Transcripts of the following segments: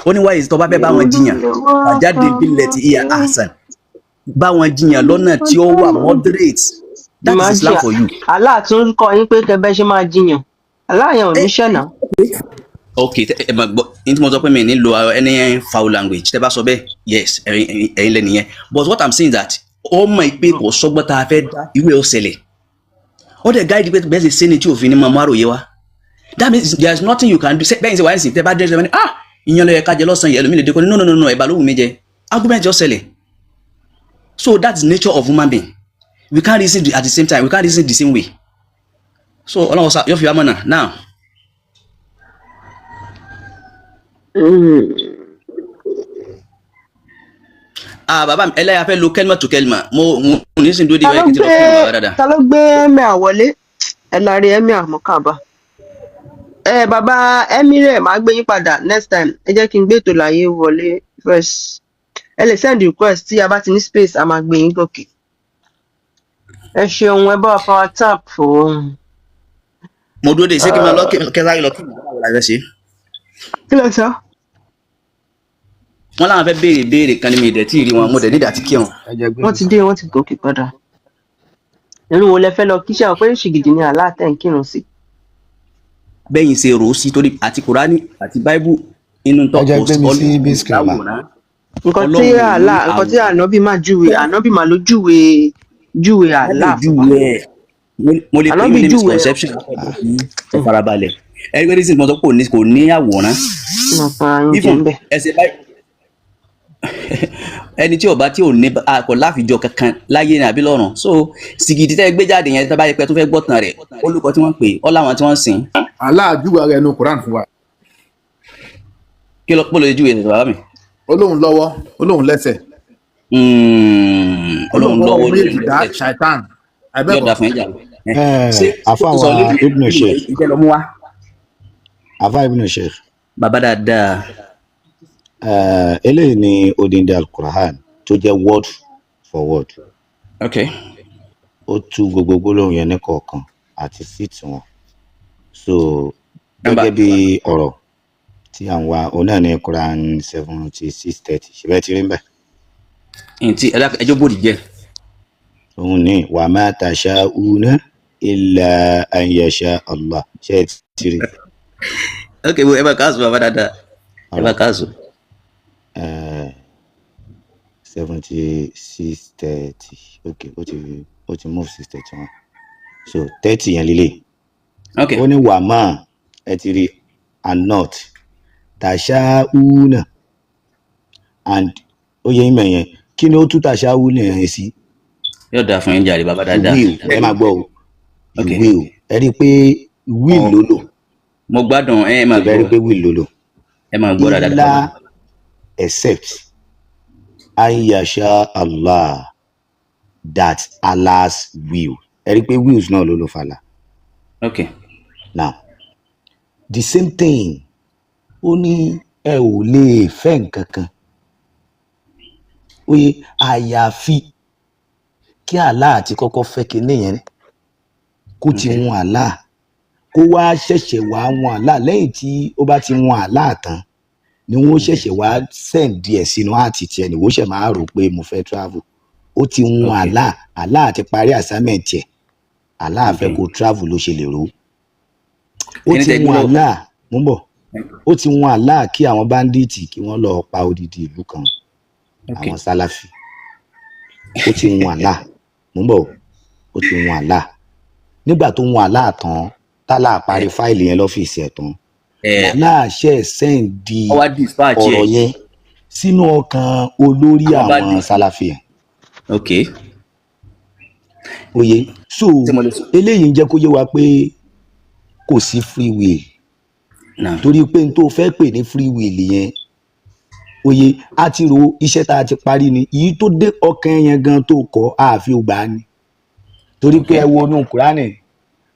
ó ní why is tó bá fẹ́ bá wọn jiyàn àjáde bílẹ̀ ti ìyá Hasan bá wọn jiyàn lọ́nà tí ó wà moderate. That is Islam for you. Allah tún kọ́ yín pé kẹbẹ́ ṣe máa jiyàn. Allah yẹn ò ní ṣẹ̀nà. Okay, ẹ máa gbọ́ ní tí mo sọ pé mi ní lo any foul language tẹ́ bá sọ bẹ́ẹ̀ yes ẹ̀yin lẹ́nu yẹn but what I'm saying that ó mọ̀ pé kò sọ́gbọ́n tá a fẹ́ dá ìwé ọ̀sẹ̀lẹ̀ ó dẹ̀ guide pé bẹ́ẹ̀ ṣe ṣe ni tí òfin ni máa mú àròyé wa that means there is nothing you can do bẹ́ẹ̀ ṣe wáyé sí tẹ́ bá dé ṣe wọ́n ní ìyẹn ló yẹ ká jẹ lọ́sàn-án yẹn lómi lè dé kọ́ ni no ẹ̀bà ló wù mí jẹ argument ọ̀sẹ̀lẹ̀ so that's the nature of human being we can't reason at the same time we can't reason the same way so ọlọ́run sá yóò fi wá mọ̀nà now. Bàbá mi ẹlẹ́yà fẹ́ lo kẹ́lmà tó kẹ́lmà mo ní sin dúró de wáyé kí n ti lọ fún ìwà dáadáa. Ta ló gbé emir wọlé ẹ lárí emir mọ́kàbá bàbá emir máa gbé yín padà next time ẹ jẹ́ kí n gbé ètò láyé wọlé first ẹ lè send request tí a bá ti ní space a máa gbé yín gòkè ẹ ṣeun ẹ bá wa power tap fún. mo dúró de ṣé kí n máa lọ kẹsàrí lọ kí n máa wọlé ṣe. kí ló sọ. wọ́n láwọn fẹ́ béèrè kan ní mi ìdẹ̀ tí ì rí wọn mo dẹ̀ nídàá ti kí wọn. wọ́n ti dé wọ́n ti gòkè padà irú wo lẹ fẹ́ lọ kíṣẹ́ àwọn pé ṣìgìdì ni Allah tẹ̀ ń kírun sí. bẹ́yìn ṣe rò ó sí torí àti Kùránì àti Báíbù inú tó kò sí nǹkan tí ànábì máa júwe ànábì máa ló júwe Allah. mo lè pè ní misconception ẹ farabalẹ̀ ẹni pé nísìnyí mo sọ pé kò ní àwòrán ẹsẹ̀ báyìí ẹni tí ọba tí ò ní akọ láfijọ kankan láyé ní àbí lọ́run so sìgìdì tẹ́ gbé jáde yẹn tó bá yẹ pé tó fẹ́ gbọ́tàn rẹ̀ olùkọ́ tí wọ́n pè ọ́ láwọn tí wọ́n sìn. aláàjúwà rẹ̀ nu Quran fún wa. kí ló pọ̀ lójú ìwé bàbá mi. olóhùn lọ́wọ́ olóhùn lẹ́sẹ̀. olóhùn lọ́wọ́ méjì dá ṣàìtàn. yóò dà fún ẹja. àfàwà Ibn Sheikh àfà Ibn Sheikh. bàbá dáadáa. eléyìí ni odindi al-Qur'an tó jẹ́ word for word. Okay. ó tú gbogbo gbólóhùn yẹn ní kọ̀ọ̀kan àti fit wọn. so gẹ́gẹ́ bí ọ̀rọ̀ tí à ń wá òun náà ní Quran 76:30 ṣẹbẹ́ ti rí ń bẹ̀. ntí ẹjọ́ bòdì jẹ́. òun ní wa ma tasha'una illa an yasha Allah ṣe é ti rí. ok ẹ bá káàsù bàbá dáadáa ẹ bá káàsù. 76:30 ok ó ti move 6:31 so 30 yẹn lílé. ok ó ní wà máa ẹ ti rí and not tasha'una and ó yẹ ìmọ̀ yẹn kí ni ó tú tasha'una yẹn sí. yóò dáa fún yín jàre bàbá dáadáa. will ẹ máa gbọ́ o will ẹ rí i pé will ló lò. mo gbádùn ẹ máa gbọ́ ẹ rí i pé will ló lò. ẹ máa gbọ́ dáadáa. illa except an yasha Allah that Allah's will ẹ rí i pé wills náà ló lò fàlà. okay. now the same thing ó ní ẹ ò lè fẹ́ nǹkan kan oye àyàfi kí Allah àti kọ́kọ́ fẹ́ kinní yẹn kó ti wọn Allah kó wá ṣẹ̀ṣẹ̀ wá wọn Allah lẹ́yìn tí ó bá ti wọn Allah tán ni wọ́n ṣẹ̀ṣẹ̀ wá send ẹ̀ sínú àti tiẹ̀ ni wọ́n ṣẹ̀ máa rò pé mo fẹ́ travel ó ti wọn Allah àti parí assignment ẹ̀ Allah fẹ́ kó travel ló ṣe lè ro ó ti wọn Allah mú bọ̀ ó ti wọn Allah kí àwọn bandits kí wọ́n lọ pa odidi ìlú kan àwọn Salafi ó ti wọn Allah mú bọ̀ ó ti wọn Allah nígbà tó wọn Allah tán tálà parí fáìlì yẹn lọ́fíìsì ẹ̀ tán aláàṣẹ sẹ́ǹdì ọ̀rọ̀ yẹn sínú ọkàn olórí àwọn Salafi yẹn. ok. oye so eléyìí ń jẹ́ kó yé wa pé kò sí free will torí pé n tó fẹ́ pè ní free will yẹn oye a ti ro iṣẹ́ tá a ti parí ni èyí tó dé ọkàn yẹn gan tó kọ́ àfi ògbà ni torí pé ẹ wo inú Kùránì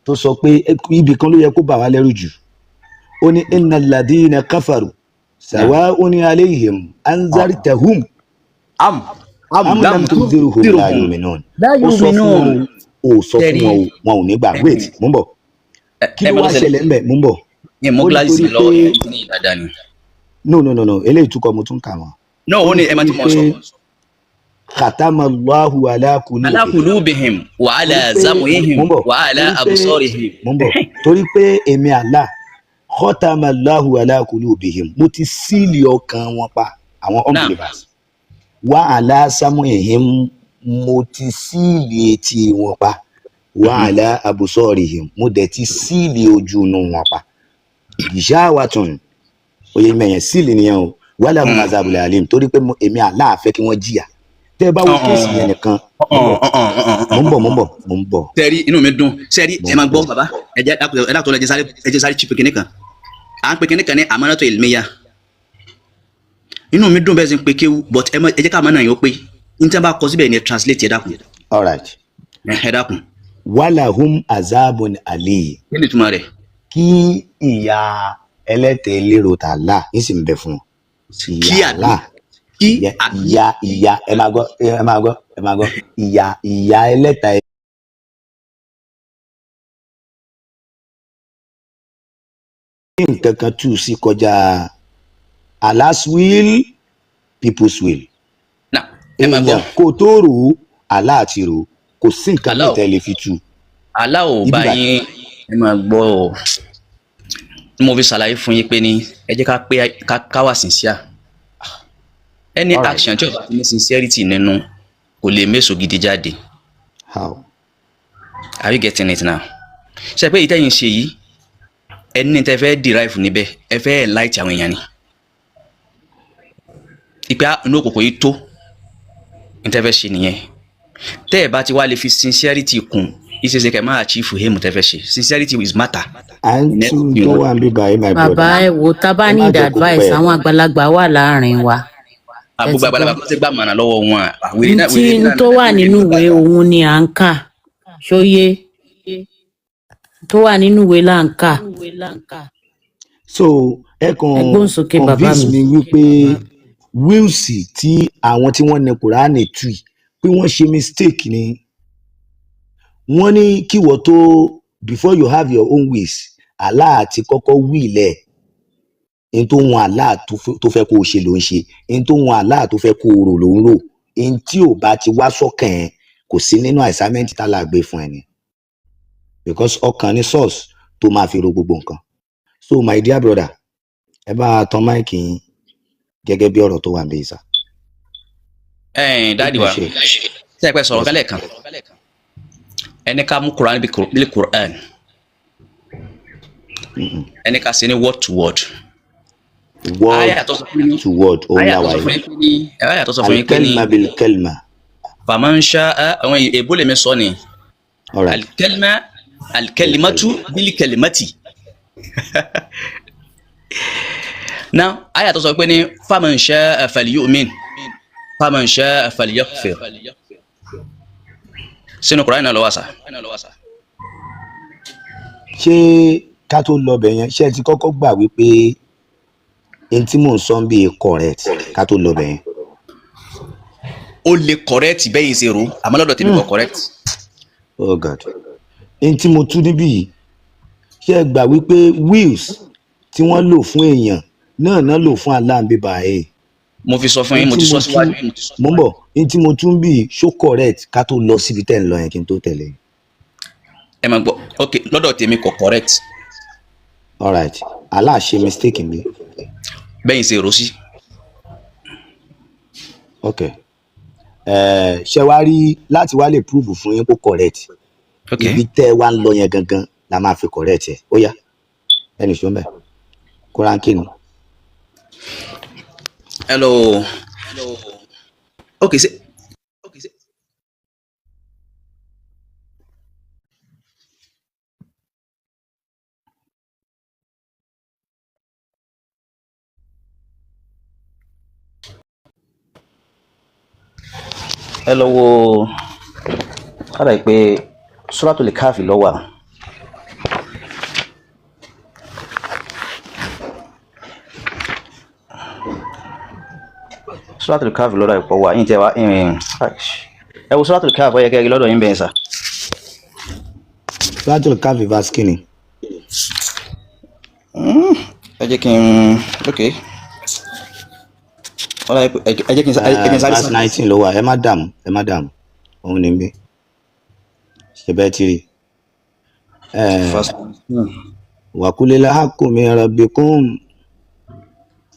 tó sọ pé ibì kan ló yẹ kó bà wá lẹ́rù jù ó ní innal ladina kafaru sawa'un alayhim anzartahum am lam tunzirhum la yu'minun ó sọ fún wọn ò ní gbà wait mú bọ̀ kí ló wá ṣẹlẹ̀ ńbẹ̀ mú bọ̀ ní mo gíláàsì lọ́wọ́ yẹn ní ìdájà ni no eléyìí tún kọ́ mo tún kà wọ́n. No, ó ní ẹ máa ti mọ̀ sọ. khatama Allahu ala Ala qulubihim. qulubihim wa ala sam'ihim wa ala absarihim. mo ń bọ̀ torí pé èmi Allah khatama Allahu ala qulubihim mo ti síìlì ọkàn wọn pa àwọn unbelievers. Wa ala sam'ihim mo ti síìlì etí wọn pa. Wa ala absarihim mo dẹ̀ ti síìlì ojú inú wọn pa. Gishawatun oye mẹyẹn síìlì nìyẹn o wala hum azabul alim torí pé èmi Allah fẹ́ kí wọ́n jìyà. Tẹ́ bá wo kéèsì yẹn nìkan mo ń bọ̀. Sẹ́rí inú mi dùn sẹ́rí ẹ máa gbọ́ bàbá ẹ dákun ẹ jẹ́ sáré chip kìnìkan à ń pe kìnìkan ní amanatu ilmiya inú mi dùn bẹ́ẹ̀ sì ń pe kéwú but ẹ jẹ́ ká máa náà yóò pé ní tí wọ́n bá kọ síbẹ̀ ní ẹ translate ẹ dákun. All right. Ẹ dákun. Wala hum azabun alim. Kí ni ìtumọ̀ rẹ̀? Kí ìyà ẹlẹ́tẹ̀ lérò tààlà ń sì ń bẹ fún wọn. Ìyà Allah. Ìyà ẹ máa gbọ́ ìyà ẹlẹ́ta nǹkan kan tù sí kọjá Allah's will people's will. Ẹ máa gbọ́. Kò tó rò ó Allah ti rò kò sí nǹkan náà tẹ́lẹ̀ fi tú. Allah ò bá yín ẹ máa gbọ́ ọ mo fi ṣàlàyé fún yín pé ní ẹ jẹ́ ká wà sincere. Any action tí o bá ní sincerity nínú kò lè méso gidi jáde. How? Are you getting it now? Ṣé pé ìtẹ́yìn ṣe yìí ẹni tẹ́ fẹ́ derive níbẹ̀ ẹ fẹ́ enlight àwọn èèyàn ni. Ìpè inú òkòkò yìí tó ní tẹ́ fẹ́ ṣe nìyẹn. Tẹ́ ẹ bá ti wá lè fi sincerity kún ìṣeṣe kẹ́ máa achieve him tẹ́ fẹ́ ṣe. Sincerity is matter. À ń tún tó wà ń bí báyìí my brother. Bàbá ẹ wo tá bá need advice àwọn àgbàlagbà wà láàrin wa. Àgbàgbà àgbàlagbà kò sí gbà mọ̀nà lọ́wọ́ wọn. Tí n tó wà nínú ìwé òun ni à ń kà ṣóyé tó wà nínú ìwé là ń kà. So ẹ kàn convince mi wípé wíìsì tí àwọn tí wọ́n ní Kùránì tù pé wọ́n ṣe mistake ni wọ́n ní kí wọ́n tó before you have your own wills Allah ti kọ́kọ́ wíìlẹ̀ in tó wọn Allah tó fẹ́ kó o ṣe ló ń ṣe in tó wọn Allah tó fẹ́ kó o rò ló ń rò in tí ò bá ti wá sọ́kàn ẹ̀ kò sí nínú assignment tá la gbé fún ẹ ni because ọkàn ní source tó máa fi ro gbogbo nǹkan. So my dear brother ẹ bá tan máìkì yín gẹ́gẹ́ bí ọ̀rọ̀ tó wà níbí ìsà. Dáàdi wa ṣe é pẹ́ sọ̀rọ̀ kálẹ̀ kan ẹni ká mú Quran bí Quran ẹni ká ṣe ní word to word. Word to word òun la wà yìí. Ayà tó sọ fún yín pé ní al-kalma bil-kalma. faman sha'a àwọn èbó lèmi sọ ni al-kalimatu bil-kalimati. Now ayà tó sọ pé ní faman sha'a falyu'min faman sha'a falyakfir sínú Kùránì náà ló wà sá. Ṣé ká tó lọ bẹ̀ yẹn ṣé ẹ ti kọ́kọ́ gbà wípé ẹni tí mò ń sọ ń bí correct ká tó lọ bẹ̀ yẹn. Ó lè correct bẹ́yìn ṣe rò àmọ́ lọ́dọ̀ tèmi kò correct. Oh God. Ẹni tí mo tú níbí yìí ṣé ẹ gbà wípé wills tí wọ́n lò fún èèyàn náà lò fún Allah ń bí báyìí. Mo fi sọ fún yín mo ti sọ síwájú. Mo ń bọ̀ ẹni tí mo tún bí ṣó correct ká tó lọ síbi tẹ́ ń lọ yẹn kí n tó tẹ̀lé. Ẹ máa gbọ́ ok lọ́dọ̀ tèmi kò correct. All right. Allah ṣe mistake mi. Bẹ́yìn ṣe rò sí. Ok. Ṣé wá rí láti wá lè prove fún yín kó correct. Okay. Ibi tẹ́ wá ń lọ yẹn gangan la máa fi correct ẹ̀. Ó yá ẹnì ṣó ń bẹ̀. Quran kí ni. Hello. Okay, say. Hello wo. Ara ìpè Suratul Kahf ló wà. Suratul Kahf lọ́dọ̀ ìpọ̀ wà yín tẹ́ wá ẹ wo Suratul Kahf ó yẹ kẹ́ rí lọ́dọ̀ yín bẹ́ẹ̀ sà. Suratul Kahf verse kini. Ẹ jẹ́ kí n ok ọ̀la ẹ jẹ́ kí n sáré verse 19 ló wà, ẹ má dààmú òun ní bí ṣe bẹ́ẹ̀ tí rí wàkúlẹ̀ láhàkùnmí rabbikum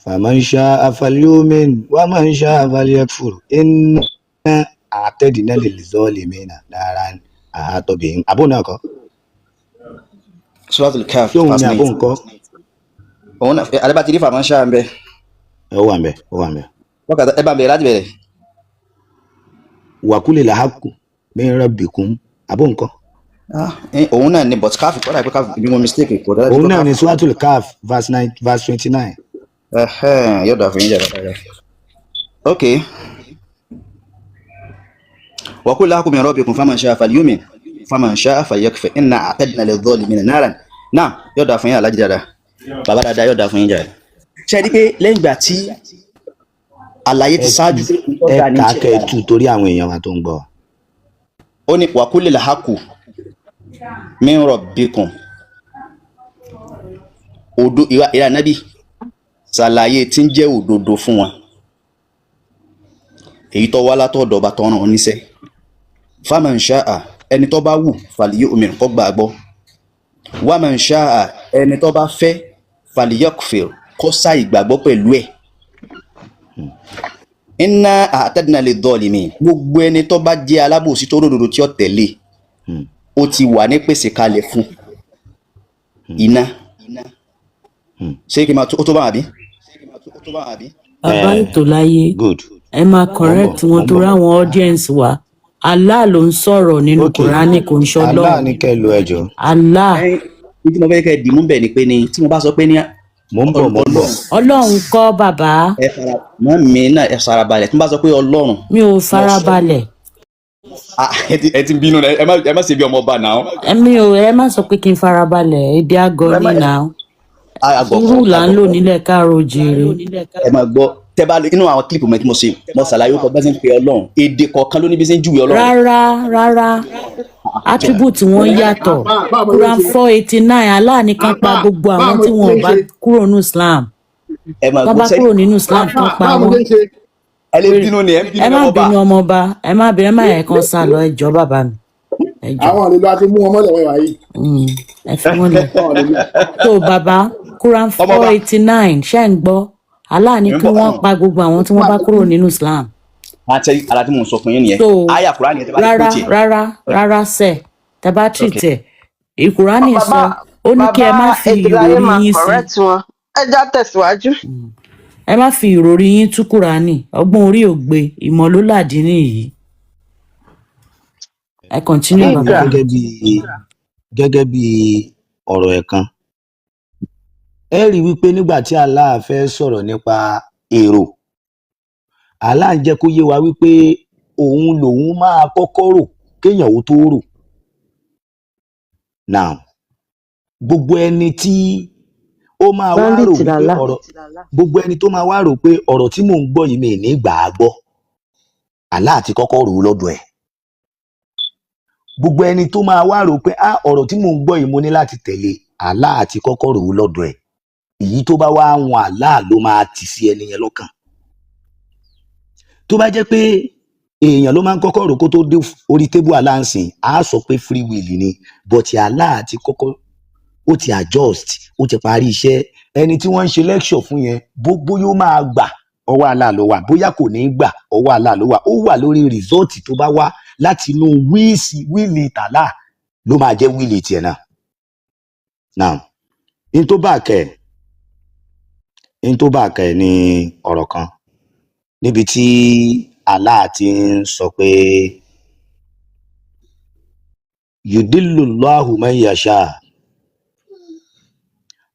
faman sha'a falyu'min wa man sha'a falyakfur inna a'tadna lil-zalimina naran ahata bihim. Àbó náà kọ́ Suratul Kahf tí òun verse ní àbó 19. nǹkan òun náà adébá ti rí fàmọ́ ṣáà ń bẹ ó wà ń bẹ̀ wákàtí ẹ bá bẹ̀rẹ̀ láti bẹ̀rẹ̀. wàkúlẹ̀ láhàkùnmí rabbikum àbó nǹkan òun náà ni but káfí kọ́dà pé káfí bí mo mistake kò dájú òun náà ní Suratul Kahf verse 29. yóò dà fún yín jẹ́ ok wa qul lakum min rabbikum faman sha'a falyu'min faman sha'a falyakfur inna a'tadna lidh-dhalimina naran náà yóò dà fún yín alájí dáadáa bàbá dáadáa yóò dà fún yín jẹ́ ṣe é di pé lẹ́yìn ìgbà tí àlàyé ti ṣáájú ẹ kà á kẹ́ ẹ tú torí àwọn èèyàn wa tó ń gbọ́. ó ní wa qulil haqqu min rabbikum òdo ìrà nábì ṣàlàyé tí ń jẹ́ òdodo fún wọn èyí tó wá látọ̀dọ̀ ọba tó rán oníṣẹ́ faman sha'a ẹni tó bá wù falyu'min kó gbàgbọ́ wa man sha'a ẹni tó bá fẹ́ falyakfir kó sá ìgbàgbọ́ pẹ̀lú ẹ̀ inna a'tadna lidh-dhalimin gbogbo ẹni tó bá jẹ́ alábòsí tó ròdòdó tí ó tẹ̀lé ó ti wà ní pèsè kalẹ̀ fún iná ṣé kí n máa ó tó bá wà bí. bàbá ètò láyé Good. ẹ máa correct wọn torí àwọn audience wa Allah ló ń sọ̀rọ̀ nínú Okay. Kùránì kò ń Allah ṣọlọ́run ní kẹ́ lu ẹjọ́. Allah ní tí mo fẹ́ kẹ́ dìímú bẹ̀ ni pé ni tí mo bá sọ pé ní Mo ń bọ̀. Ọlọ́run kọ́ bàbá ẹ fara mọ́ mi náà ẹ farabalẹ̀ tí mo bá sọ pé Ọlọ́run mi ò farabalẹ̀ ẹ ti bínú ẹ má ṣe bí ọmọ ọba náà. ẹ má sọ pé kí n farabalẹ̀ èdè àgọ́ ní náà sùúrù là ń lò nílẹ̀ káàró jèrè ẹ máa gbọ́ tẹ́ bá inú àwọn kílípù mi tí mo ṣe mo ṣàlàyé orúkọ bẹ́ẹ̀ sì ń pe Ọlọ́run èdè kọ̀ọ̀kan ló ní bí ṣe ń júwe Ọlọ́run. rárá attribute wọn yàtọ̀ Quran 489 Allah nìkan pa gbogbo àwọn tí wọn bá kúrò nínú Islam ẹ máa tó gbọ́ bá kúrò nínú Islam tó pa wọn ẹ lè bínú ni ẹ ń ẹ bínú má ọmọ ọba. bínú ọmọọba ẹ má bínú ẹ má yẹ kán sá lọ ẹ jọ̀ọ́ bàbá mi ẹ jọ̀ọ́ àwọn àlejò àti mú wọn mọ́lẹ̀ wọ́n wà yìí. ẹ fi wọn lẹ tó bàbá Quran 489 ṣe ń gbọ́ Allah ní kí wọ́n pa gbogbo àwọn tí wọ́n bá kúrò nínú Islam àti ara tí mo sọ fún yín nìyẹn so àyà Kùránì yẹn tẹ́ bá lè kó tiẹ̀. rárá sẹ tẹ bá treat ẹ Ìkùránì sọ ó ní kí ẹ má fi Ètùláyé ìròrí máa yín sí correct wọn. Ẹ já tẹ̀síwájú. ẹ má fi ìròrí yín tú Kùránì ọgbọ́n orí ògbé ìmọ̀ ló làdí nìyí ẹ continue bàbá. Gẹ́gẹ́ bí ọ̀rọ̀ ẹ̀ kan ẹ rí wípé nígbà tí Allah fẹ́ sọ̀rọ̀ nípa èrò Allah ń jẹ́ kó yé wa wípé òun lòun máa kọ́kọ́ rò kéèyàn ó tó rò. Now gbogbo ẹni tí ó máa wá rò Bandit wípé làlá. gbogbo ẹni tó máa wá rò pé ọ̀rọ̀ tí mò ń gbọ́ yìí mi ì ní gbà á gbọ́ Allah ti kọ́kọ́ rò ó lọ́dọ̀ ẹ̀. Gbogbo ẹni tó máa wá rò pé ọ̀rọ̀ tí mò ń gbọ́ yìí mo ní láti tẹ̀lé Allah ti kọ́kọ́ rò ó lọ́dọ̀ ẹ̀. Èyí tó bá wá wọn Allah ló máa tì sí ẹni yẹn lọ́kàn. Tó bá jẹ́ pé èèyàn ló máa ń kọ́kọ́ rò kó tó dé orí tébù Allah ń sìn á sọ pé free will ni but Allah ti kọ́kọ́ ó ti adjust ó ti parí iṣẹ́ ẹni tí wọ́n ń ṣe lecture fún yẹn bóyá ó máa gbà ọwọ́ Allah ló wà bóyá kò ní gbà ọwọ́ Allah ló wà ó wà lórí result tó bá wá láti inú wíìlì tàlà ló máa jẹ́ wíìlì tiẹ̀ náà. Now in tó bá kẹ́ ní ọ̀rọ̀ kan níbi tí Allah ti ń sọ pé yudillullahu man yasha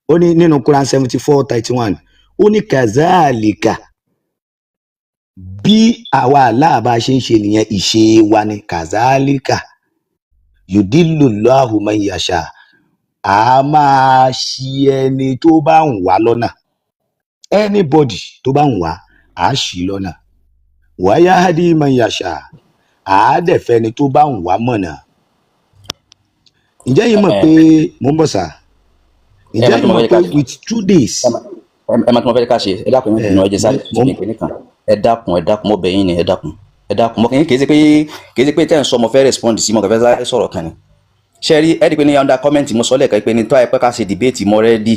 ó ní nínú Quran 74:31 ó ní kazalika bí àwa Allah bá ṣe ń ṣe nìyẹn ìṣe wa ni kazalika yudillullahu man yasha a máa ṣì ẹni tó bá ń wá lọ́nà anybody tó bá ń wá a ṣì lọ́nà wa yahdi man yasha a dẹ̀ fẹ́ni tó bá ń wá mọ̀nà. Ǹjẹ́ yìí mọ̀ pé mo ń bọ̀ sá ǹjẹ́ yìí mọ̀ pé with 2 days ẹ máa tí mo fẹ́ ká ṣe ẹ dákun ẹ jẹ́ sáré mo ṣe ìpínlẹ̀ kan ẹ dákun mo bẹ̀ yín ni ẹ dákun mo kì í ṣe pé tẹ́ ń sọ mo fẹ́ respond sí mo kàn fẹ́ sáré sọ̀rọ̀ kan ni ṣe rí ẹ rí i pé ní under comment mo sọ lẹ́ẹ̀kan pé ní tó àìpẹ́ ká ṣe debate mo ready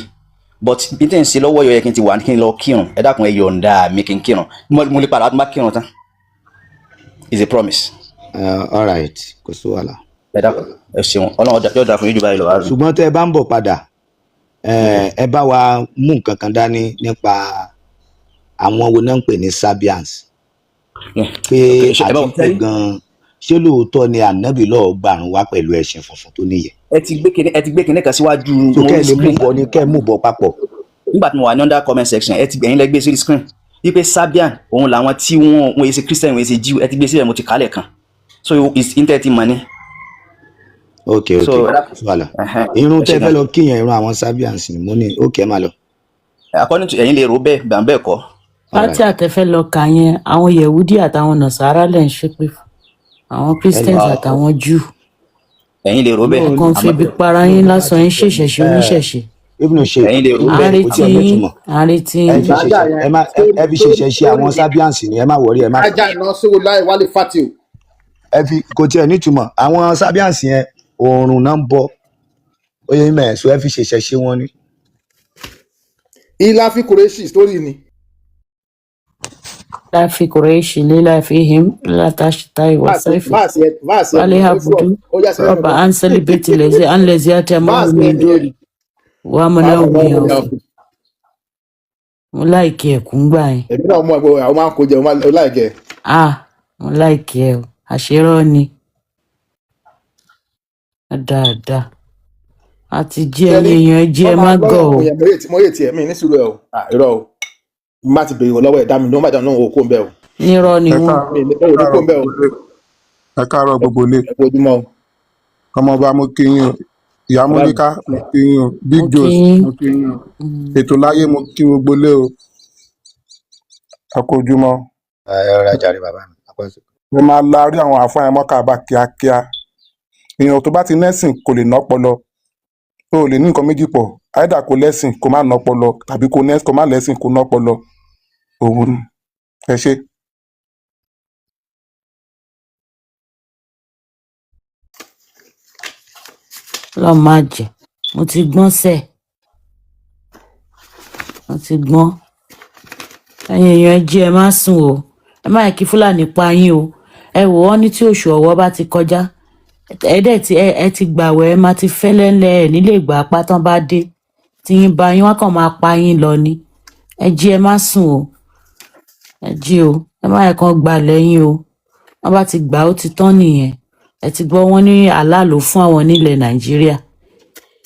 but bí tẹ́ ń ṣe lọ́wọ́ yọ yẹ kí n ti wà kí n lọ kírun ẹ dákun ẹ yọ̀ǹda mi kí n kírun mo lè padà má kírun tán is a promise. All right, kò sí wàhálà. ẹ dákun ẹ ṣeun Ọlọ́run yóò dà fún yín jù báyìí lọ. ṣùgbọ́n tẹ́ ẹ bá ń bọ̀ padà ẹ bá wa mú nǹkan kan dání nípa àwọn wo náà ń pè ní Sabians pé àti pé gan ṣé lóòótọ́ ni ànábì lọ́ọ́ gbàrún wá pẹ̀lú ẹṣin funfun tó níyẹ. ẹ ti gbé kinní kan síwájú. tó kẹ́ ẹ lè mú bọ ní kẹ́ ẹ mú bọ papọ̀. nígbà tí mo wà ní under comment section ẹ ti gbẹ̀yìn lẹ́gbẹ́ sí screen wípé Sabian òun làwọn tí wọ́n yẹ ṣe Christian wọ́n yẹ ṣe Jew ẹ ti gbé sílẹ̀ mo ti kálẹ̀ kan so it's internet money. ok wàhálà irun tẹ́ fẹ́ lọ kíyàn irun àwọn Sabians ni mo ní ok má lọ. according to ẹ̀yin lè rò bẹ́ẹ̀ gbà bẹ́ẹ̀ kọ́. pátí àtẹfẹ́ lọ kà yẹn àwọn Yẹ̀wúdí àtàwọn Nàsárà lẹ̀ ń ṣépè fún àwọn Christians àtàwọn Jew. ẹ̀yin lè rò bẹ́ẹ̀. ọkàn febi para yín lásán yín ṣèṣẹ̀ṣe oníṣẹ̀ṣe. ibùdó ṣe ẹ̀yin lè rò bẹ́ẹ̀. àrètí ẹ fi ṣèṣẹ̀ṣe àwọn Sabians ni ẹ má wọrí ẹ má. ajá iná sówó láì wálé fati o. ẹ fi kò tiẹ̀ nítumọ̀ àwọn Sabians yẹn oòrùn náà ń bọ oyè mẹ́ẹ̀ẹ́sọ ẹ fi ṣèṣẹ̀ṣe wọn ni. ilá fi kùrẹ́ṣì sítórì ni. لا في قريش لا فيهم لا تشتهي وصيف وليعبدوا رب أنزل البيت الذي أتمه من دون ومنعه من يوم mo láìkí ẹ kún gbà yẹn. èmi náà mọ ẹgbẹ́ àwọn máa ń kó jẹ mo láìkí ẹ. mo láìkí ẹ o àṣírọ́ ni dáadáa àti jí èèyàn jí ẹ má gọ̀ o. mo yé tiẹ̀ mi ní sùúrù ẹ o irọ́ o má ti bèrè lọ́wọ́ ẹ̀ dá mi ló má dá náà òkú ń bẹ́ o. nírọ́ ni wọ́n. ẹ káàárọ̀ gbogbo ilé ẹ ojúmọ́ o. ọmọọba mo kí yín o ìyá Móníkà mo kí yín o Big Joe mo kí yín o ètò láyé mo kí gbogbo ilé o ẹ kú ojúmọ́. ẹ rọra jàre bàbá mi. mo máa la rí àwọn àfáà ẹ mọ́kà bá kíákíá èèyàn tó bá ti nẹ́sìn kò lè nọ́pọlọ tó o lè ní nǹkan méjì pọ̀ àìdá kò lẹ́sìn kò má nọ́pọlọ tàbí kò má lẹ́sìn kò nọ́pọlọ òun ni ẹ ṣe. lọ máa jẹ mo ti gbọ́n sẹ̀ mo ti gbọ́n ẹ̀yin èèyàn ẹ jí ẹ má sùn o ẹ má yẹ kí Fúlàní pa yín o ẹ wò ó ní tí oṣù Ọ̀wọ̀ bá ti kọjá ẹ ti gbàwẹ̀ ẹ má ti fẹ́lẹ́lẹ́ ẹ nílé ìgbà apá tán bá dé tí yín bá yín wá kàn máa pa yín lọ ni ẹ jí ẹ má sùn o ẹ jí o ẹ má yẹ kán gbà lẹ́yìn o wọ́n bá ti gbà ó ti tán nìyẹn ẹ ti gbọ́ wọ́n ní Allah ló fún àwọn nílẹ̀ Nàìjíríà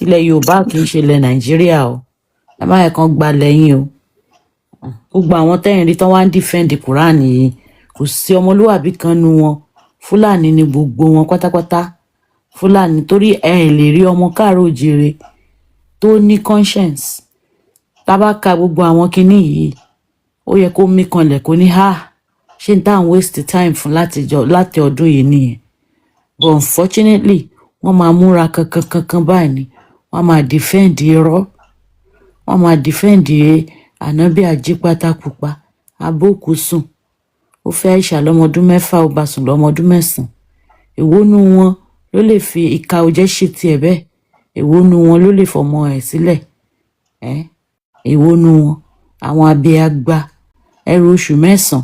ilẹ̀ Yorùbá kì í ṣe ilẹ̀ Nàìjíríà o ẹ má yẹ kán gbà lẹ́yìn o gbogbo àwọn tẹ́yìn rí tán wá ń dìfẹ́ǹdì Quran yìí kò sí ọmọlúwàbí kan nu wọn Fúlàní ni gbogbo wọn pátápátá Fúlàní torí ẹ lè rí ọmọ káàárọ̀ oòjíire tó ní conscience tá bá ka gbogbo àwọn kinní yìí ó yẹ kó mí kanlẹ̀ kó ní ṣé n tá à ń waste time fún láti ọdún yìí nìyẹn but unfortunately wọ́n máa múra kankan báyìí ni wọ́n máa defend irọ́ wọ́n máa defend ànábì àjípátá pupa abókù sùn ó fẹ́ ìṣàlọ́mọdún 6 ó bá sùn lọ́mọdún 9 ìwónú wọn ló lè fi ìka òjẹ́ ṣe tiẹ̀ bẹ́ẹ̀ ìwónú wọn ló lè fọmọ ẹ̀ sílẹ̀ ìwónú wọn àwọn abiyagba ẹrù oṣù 9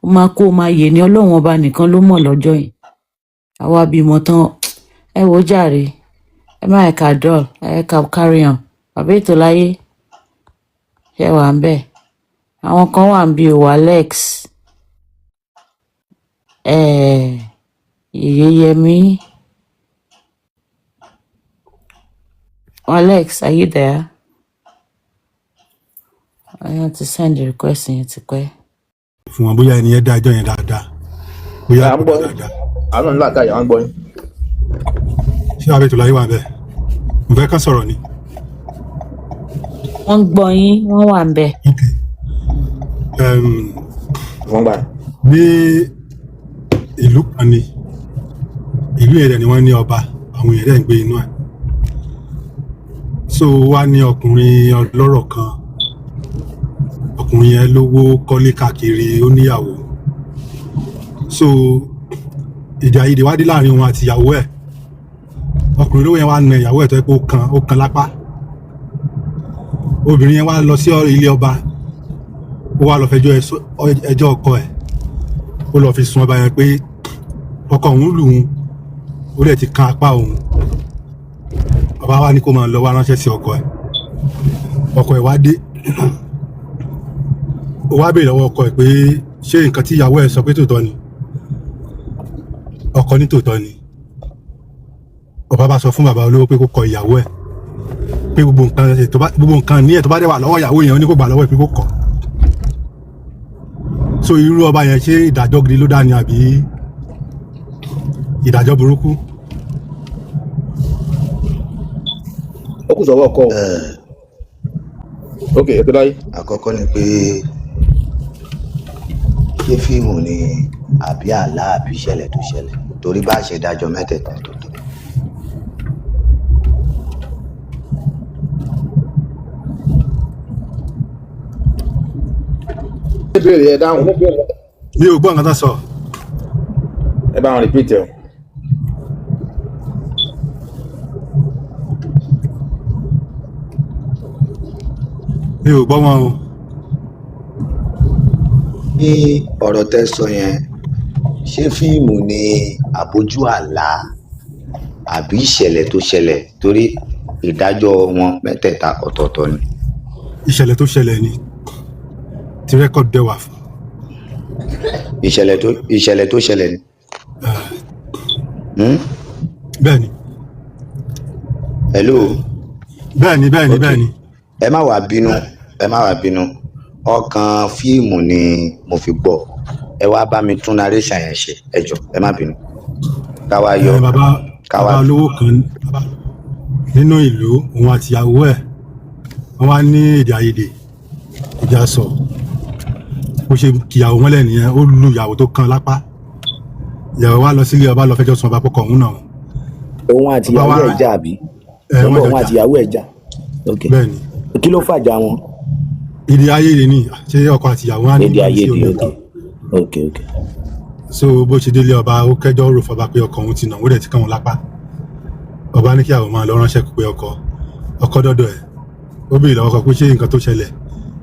ó máa kó máa yè ní Ọlọ́run ọba nìkan ló mọ̀ lọ́jọ́ yìí àwa bímọ tán ẹ wò jàre ẹ má ẹ̀ka dọ́ọ̀l ẹ̀ka carry on bàbá ètò láyé ṣe wà ń bẹ̀ àwọn kan wà ń bí o Alex Yeyemi Alex, are you there? I want to send a request yẹn ti pẹ́. fún wọn bóyá ẹni yẹn dá ẹjọ́ yẹn dáadáa bóyá kò dáadáa. àwọn ńlá àtàyà wọn gbọ́ yín. ṣé abẹ́ tó láyé wà bẹ́ẹ̀ mo fẹ́ ká sọ̀rọ̀ ni. wọ́n gbọ́ yín wọ́n wà ń bẹ̀. wọ́n gbà. ní ìlú kan ni ìlú yẹn ni wọ́n ní ọba àwọn èèyàn dẹ̀ ń gbé inú ẹ̀ so wá ní ọkùnrin ọlọ́rọ̀ kan ọkùnrin yẹn lówó kọ́lé káàkiri ó níyàwó so èdè àìyedè wá dé láàrin òun àti ìyàwó ẹ̀ ọkùnrin lówó yẹn wá na ìyàwó ẹ̀ tó yẹ pé ó kan lápá obìnrin yẹn wá lọ sí ilé ọba ó wá lọ fẹjọ́ ẹjọ́ ọkọ ẹ̀ ó lọ fi sun ọba yẹn pé ọkọ òun lù ú ó dẹ̀ ti kan apá òun ọba wa ní kó máa lọ wá ránṣẹ́ sí ọkọ ẹ̀ wá dé ó wá béèrè lọ́wọ́ ọkọ ẹ̀ pé ṣé nǹkan tí ìyàwó ẹ̀ sọ pé tòótọ́ ni ọkọ ní tòótọ́ ni ọba bá sọ fún bàbá olówó pé kó kọ ìyàwó ẹ̀ pé gbogbo nǹkan ní ẹ̀ tó bá dẹ̀ wà lọ́wọ́ ìyàwó yẹn ó ní kó gbà lọ́wọ́ ẹ̀ pé kó kọ̀ so irú ọba yẹn ṣé ìdájọ́ gidi ló dá ni àbí ìdájọ́ burúkú. ó kù sọ́wọ́ ọkọ ok ẹ tó láyé. àkọ́kọ́ ni pé ṣé fíìmù ni àbí àlá àbí ìṣẹ̀lẹ̀ tó ṣẹlẹ̀ torí bá ṣe dájọ́ mẹ́tẹ̀ẹ̀ta tó tó. ìbéèrè ẹ dáhùn. mi ò gbọ́ nǹkan tó sọ. ẹ bá wọn repeat ẹ o. mi ò gbọ́ wọn o. ní ọ̀rọ̀ tẹ́ sọ yẹn ṣé fíìmù ni àbójú àlá àbí ìṣẹ̀lẹ̀ tó ṣẹlẹ̀ torí ìdájọ́ wọn mẹ́tẹ̀ẹ̀ta ọ̀tọ̀ọ̀tọ̀ ni. ìṣẹ̀lẹ̀ tó ṣẹlẹ̀ ni tí rẹ́kọ̀dù dẹ̀ wà fún. ìṣẹ̀lẹ̀ tó ṣẹlẹ̀ ni. bẹ́ẹ̀ ni. hello. bẹ́ẹ̀ ni bẹ́ẹ̀ ni bẹ́ẹ̀ ni. ẹ má wá bínú ọkàn fíìmù ni mo fi gbọ́ ẹ wá bá mi tún narration yẹn ṣe ẹ jọ ẹ má bínú káwá yọ bàbá olówó kan nínú ìlú òun àti ìyàwó ẹ̀ wọ́n wá ní èdè àìyedè ìjà sọ bó ṣe kìyàwó mọ́lẹ̀ nìyẹn ó lu ìyàwó tó kan lápá ìyàwó wa lọ sílé ọba lọ fẹjọ́ sùn ọba pọkàn òun náà. òun àti ìyàwó ẹ̀ jà àbí òun àti ìyàwó ẹ̀ jà bẹ́ẹ̀ni kí ló fàjà wọn. èdè àìyedè ni ṣé ọkọ àti ìyàwó á ní èdè àìyedè ok. so bó ṣe délé ọba ó kẹjọ́ rò fọba pé ọkọ òun ti nà ó dẹ̀ ti kàn wọn lápá ọba ní kí àwọn máa lọ ránṣẹ́ pé ọkọ dọ́dọ̀ ẹ̀ ó béèrè lọ́wọ́ kan pé ṣé nǹkan tó ṣẹlẹ̀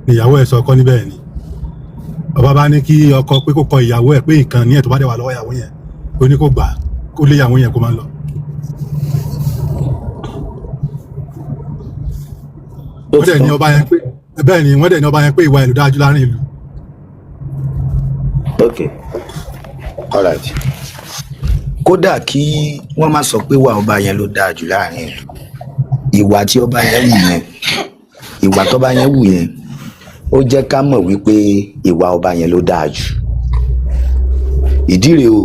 ni ìyàwó ẹ̀ sọ ọkọ níbẹ̀ ni ọba bá ní kí ọkọ pé kó kọ ìyàwó ẹ̀ pé nǹkan ní ẹ̀ tó bá dẹ̀ wà lọ́wọ́ ìyàwó yẹn ó ní kó gbà kó lé ìyàwó yẹn kó máa lọ. wọ́n dẹ̀ ní ọba yẹn pé bẹ́ẹ̀ ni wọ́n dẹ̀ ní ọba yẹn pé ìwà ìlú dájú láàrin ìlú. ok alright kódà kí wọ́n má sọ pé ìwà ọba yẹn ló dáa jù láàrin ìlú ìwà tí ọba yẹn wù yẹn ìwà tọ́ba yẹn wù yẹn ó jẹ́ ká mọ̀ wípé ìwà ọba yẹn ló dáa jù ìdí rèé o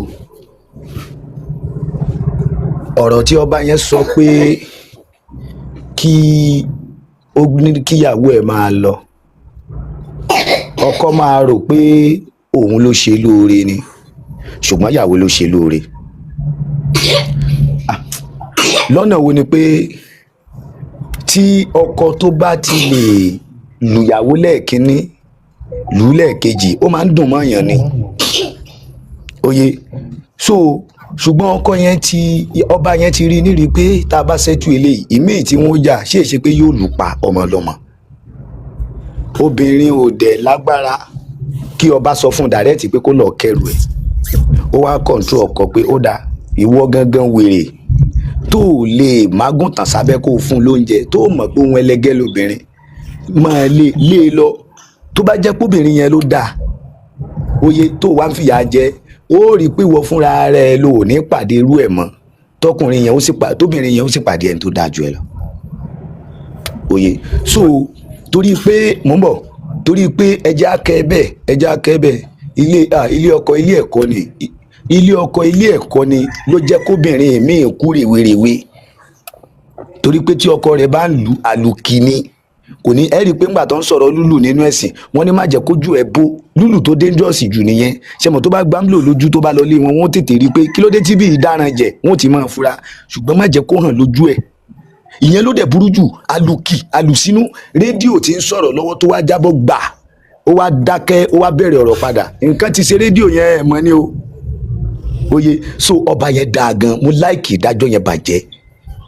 ọ̀rọ̀ tí ọba yẹn sọ pé kí ó ní kíyàwó ẹ̀ máa lọ ọkọ máa rò pé òun ló ṣe lóore ni ṣùgbọ́n ìyàwó ló ṣe lóore lọ́nà wo ni pé tí ọkọ tó bá ti lè lùyàwó lẹ́ẹ̀kínní lù ú lẹ́ẹ̀kejì ó máa ń dùn mọ́yàn ni oye so ṣùgbọ́n ọba yẹn ti rí nírí pé tá a bá ṣẹ́tù eléyìí ìmíì tí wọ́n jà ṣe é ṣe pé yóò lù pa ọmọ ọlọ́mọ obìnrin ò dẹ̀ lágbára kí ọba sọ fún dàrẹ́tì pé kó lọ kẹrù ẹ̀ ó wá kọ̀ǹtró ọkọ pé ó dáa ìwọ gangan wèrè tó lè mágùn tàn sábẹ́ kó fún lóúnjẹ tó mọ̀ pé òun ẹlẹgẹ́ lóbìnrin máa lé e lọ tó bá jẹ́ póbìnrin yẹn ló dáa oye tó wá ń fìyà jẹ ó rí i pé ìwọ fúnra rẹ ló ní pàdé irú ẹ̀ mọ́ tóbìnrin yẹn ó sì pàdé ẹni tó dáa jù ẹ lọ oye so torí pé mò ń bọ̀ torí pé ẹja akẹ́ bẹ́ẹ̀ ilé ọkọ ilé ẹ̀kọ́ ni ilé ọkọ ilé ẹ̀kọ́ ni ló jẹ́ kóbìnrin míì kú rèwerèwe torí pé tí ọkọ rẹ̀ bá ń lu àlùkìní kò ní ẹ rí i pé ńgbà tó ń sọ̀rọ̀ lúlù nínú ẹ̀sìn wọ́n ní má jẹ́ kójú ẹ̀ bó lúlù tó dangerous jù nìyẹn ṣẹmọ̀ tó bá gbámúlò lójú tó bá lọ lé wọn wọ́n tètè rí i pé kí ló dé tí bí ìdáràn jẹ wọ́n ti máa fura ṣùgbọ́n má jẹ́ kó hàn lójú ẹ̀ ìyẹn ló dẹ̀ burú jù alùsínú rédíò tí ń sọ̀rọ̀ lọ́wọ́ tó wá jábọ́ gbà ó wá dákẹ́ ó wá bẹ̀rẹ̀ ọ̀rọ̀ padà nǹkan ti ṣe rédíò yẹn ẹ̀ mọ́ ni o oye so ọba yẹn dáa gan mo láìkì ìdájọ́ yẹn bàjẹ́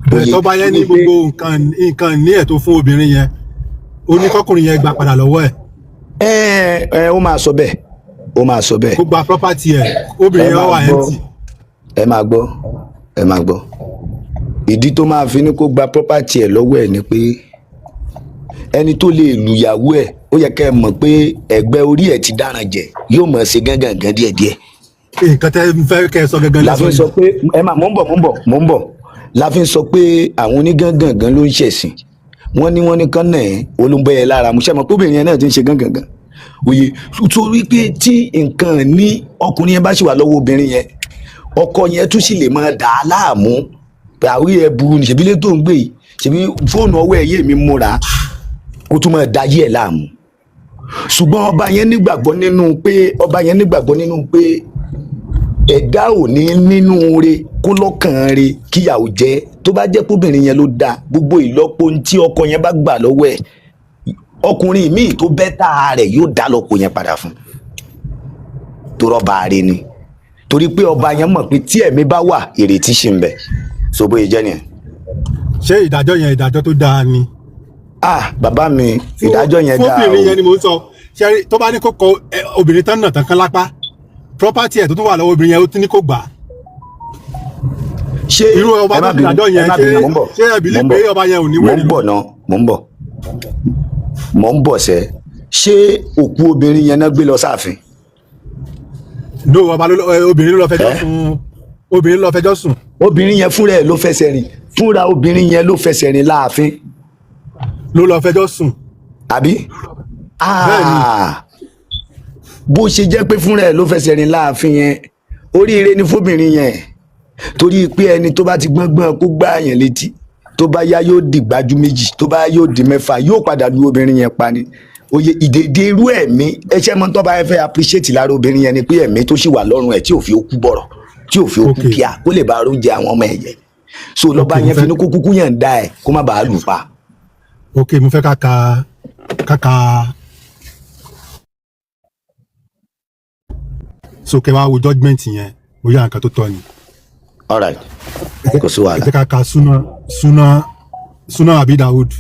bẹ́ẹ̀ tọ́ba yẹn ní gbogbo nǹkan ní ẹ̀ tó fún obìnrin yẹn ó ní kọ́kùnrin yẹn gbà padà lọ́wọ́ ẹ̀. ó máa sọ bẹ́ẹ̀ ó máa sọ bẹ́ẹ̀. kó gba property ẹ̀ obìnrin yẹn wà empty. ẹ máa gbọ́ ìdí tó máa fi ní kó gba property ẹ̀ lọ́wọ́ ẹ̀ ni pé ẹni tó lè lùyàwó ẹ̀ ó yẹ kẹ́ ẹ mọ̀ pé ẹgbẹ́ orí ẹ̀ ti dáràn jẹ yóò mọ̀ ṣe gángan díẹ̀díẹ̀. nǹkan tẹ́ fẹ́ kẹ́ ẹ sọ gángan lásán. la fi sọ pé ẹ máa mò ń bọ̀ la fi sọ pé àwọn onígangan ló ń ṣẹ̀sìn wọ́n ní kán náà olóńgbò yẹn lára mo ṣe mọ̀ pé obìnrin yẹn náà ti ń ṣe gángan òye torí pé tí nǹkan ní ọkùnrin yẹn bá ṣì wà lọ́wọ́ obìnrin yẹn ọkọ yẹn tún sì lè máa dà á láàmú pé àwí ẹ burú ní ṣèbí lé tó ń gbé yìí ṣèbí fóònù ọwọ́ ẹ̀ yé mi múra ó tún máa da yé ẹ̀ láàmú ṣùgbọ́n ọba yẹn nígbàgbọ́ nínú pé ẹ̀dá ò ní nínú re kó lọ́kàn re kíyàwó jẹ́ tó bá jẹ́ kóbìnrin yẹn ló dáa gbogbo ìlọ́po tí ọkọ yẹn bá gbà lọ́wọ́ ẹ̀ ọkùnrin míì tó bẹ́tà rẹ̀ yóò dá lọ́pọ̀ yẹn padà fún tó rọ́ba rẹ̀ ni torí pé ọba yẹn mọ̀ pé tí ẹ̀mí bá wà ìrètí ṣì ń bẹ so bóyá jẹ́ nìyẹn. ṣé ìdájọ́ yẹn ìdájọ́ tó dáa ni. Bàbá mi ìdájọ́ yẹn dáa o. fóbìnrin yẹn ni mo ń sọ ṣe tó bá ní kó kọ obìnrin tán náà tán kán lápá property ẹ̀ tó tún wà lọ́wọ́ obìnrin yẹn ó tún ní kó gbà á. ṣé irú ọba tó ìdájọ́ yẹn ṣé ẹ̀bí lè pé ọba yẹn ò ní wẹ̀rẹ̀. mò ń bọ̀ sẹ́ ṣé òkú obìnrin yẹn náà gbé lọ sáàfin. no obìnrin ló lọ fẹjọ́ sùn obìnrin ló fẹjọ́ sùn. obìnrin yẹn fúnra ẹ̀ ló fẹsẹ̀ rìn fúnra obìnrin yẹn ló fẹsẹ̀ rìn láàfin. ló lọ fẹjọ́ sùn. àbí bó ṣe jẹ́ pé fúnra ẹ̀ ló fẹsẹ̀ rìn láàfin yẹn oríire ni fóbìnrin yẹn torí pé ẹni tó bá ti gbọ́ngbọ́n kó gbá yẹn létí tó bá yá yóò di gbájú méjì tó bá yóò di mẹ́fà yóò padà lu obìnrin yẹn pa ni oye ìdèdè irú ẹ̀mí ẹṣẹ́ mọ́ tó bá fẹ́ appreciate lára obìnrin yẹn ni pé ẹ̀mí tó sì wà lọ́rùn ẹ̀ tí ò fi okú bọ̀rọ̀ tí ò fi okú kíá kó lè bá oúnjẹ àwọn ọmọ ẹ̀yẹ so lọ́ba yẹn fi ní kó kúkú yẹn dá ẹ̀ kó má bàa lù pa. ok mo fẹ́ káka so kẹ́ wá wo judgement yẹn bóyá nǹkan tó tọ́ ni. all right kò sí wàhálà. ẹ jẹ́ ká ka Sunan Abi Dawud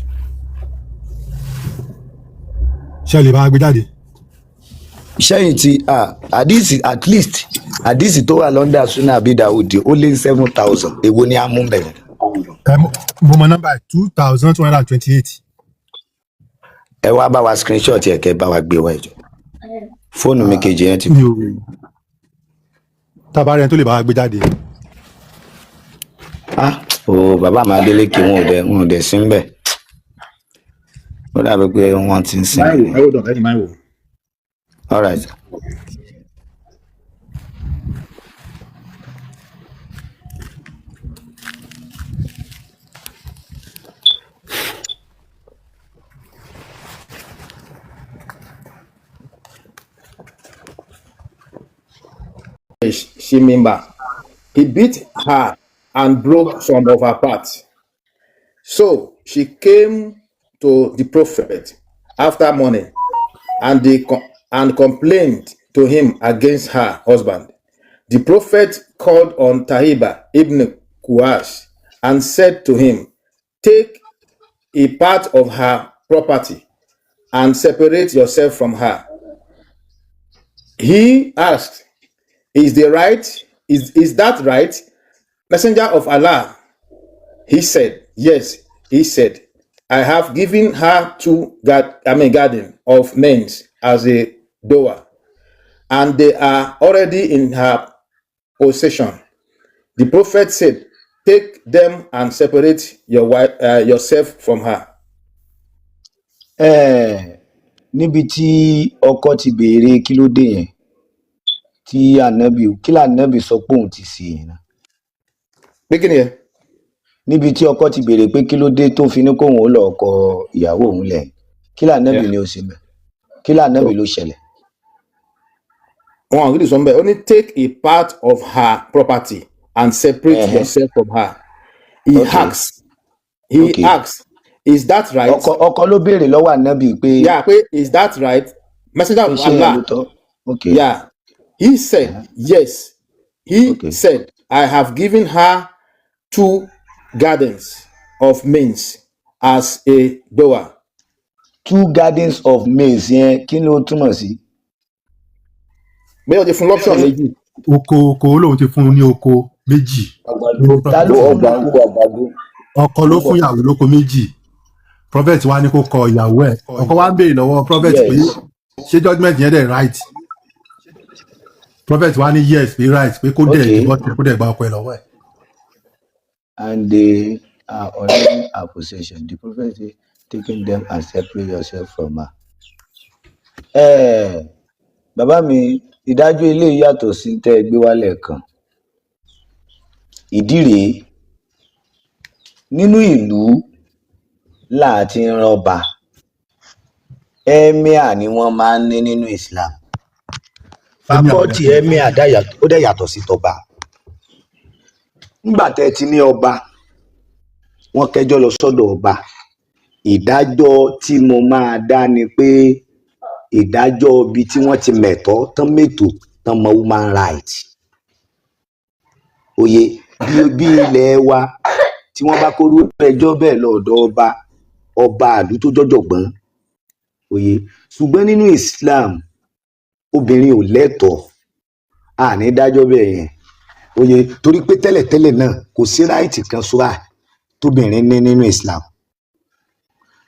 ṣe lè bá a gbé jáde. sẹ́yìn tí àdìsí at least àdìsí tó wà lọ́ndà Sunan Abi Dawud ó lé 7,000 èwo ni a mú bẹ̀rẹ̀. mo mọ nọ́mbà 2,228. ẹ wá bá wa screenshot yẹ kẹ bá wa gbé wá ìjọ fóònù mi kejì yẹn ti. tabarẹ tó lè bá wa gbé jáde. bàbá mi Adélékè wọn ò dẹ̀ sí ń bẹ̀ ó dàbí pé wọ́n ti ń sin. all right. She remember he beat her and broke some of her parts. So she came to the prophet after morning and complained to him against her husband. The prophet called on Tahiba ibn Kuash and said to him, "Take a part of her property and separate yourself from her." He asked, Is that right? Messenger of Allah? He said, yes. He said, I have given her garden of names as a dower, and they are already in her possession. The prophet said, take them and separate yourself from her. Níbi tí ọkọ ti béèrè kí ló dé yẹn tí ànábì sọ pé òun ti ṣe yẹn náà. Pé kí ni ẹ? Níbi tí ọkọ ti béèrè pé kí ló dé tó fi ní kóun ó lọ kọ ìyàwó òun lẹ̀ kí lànábì ni ó ṣe bẹ̀ kí lànábì ló ṣẹlẹ̀. Wọn àgbẹ̀dì sọ bẹ́ẹ̀ ó ní take a part of her property and separate yourself from her. He asks, is that right? Ọkọ ló béèrè lọ́wọ́ ànábì pé. Yeah, pé is that right? Messenger of ṣé yẹn ló Allah. tọ́ ok Yeah. He said, yes. He ok said, I have given her 2 gardens of maize as a dower. 2 gardens of maize yẹn kí ló túmọ̀ sí. Bẹ́ẹ̀ o ti fún l'option méjì. oko lòun ti fún un ní oko méjì. ta ló fún lóko ọkọ ló fún ìyàwó lóko méjì. prophet wa ní kó kọ ìyàwó ẹ̀. ọkọ wa ń béèrè lọ́wọ́ prophet pé yes ṣé judgement yẹn dẹ̀ right. prophet wa ní yes pé right pé kó dẹ̀ okay divorce kó dẹ̀ gba ọkọ ẹ̀ lọ́wọ́ ẹ̀. and they are already her possession the prophet say taking them and separate yourself from her. Bàbá mi ìdájọ́ ilé yàtọ̀ sí tẹ́ ẹ gbé wálẹ̀ kan ìdí rèé nínú ìlú láti ń rọba emir ni wọ́n máa ń ní nínú Islam fakọ́tì emir ó dẹ̀ yàtọ̀ sí tọba nígbà tẹ́ ti ní ọba wọ́n kẹjọ́ lọ sọ́dọ̀ ọba ìdájọ́ tí mo máa dá ni pé ìdájọ́ ibi tí wọ́n ti mẹ̀tọ́ tán mètò tán mọ human right òye bí ilẹ̀ wa tí wọ́n bá kóró ẹjọ́ bẹ́ẹ̀ lọ́dọ̀ ọba àlú tó jọ̀jọ̀gbọ́n òye ṣùgbọ́n nínú Islam obìnrin ò lẹ́tọ̀ọ́ àní dájọ́ bẹ́ẹ̀ yẹn òye torí pé tẹ́lẹ̀tẹ́lẹ̀ náà kò sí ráìtì kan ṣúra tóbìnrin ní nínú Islam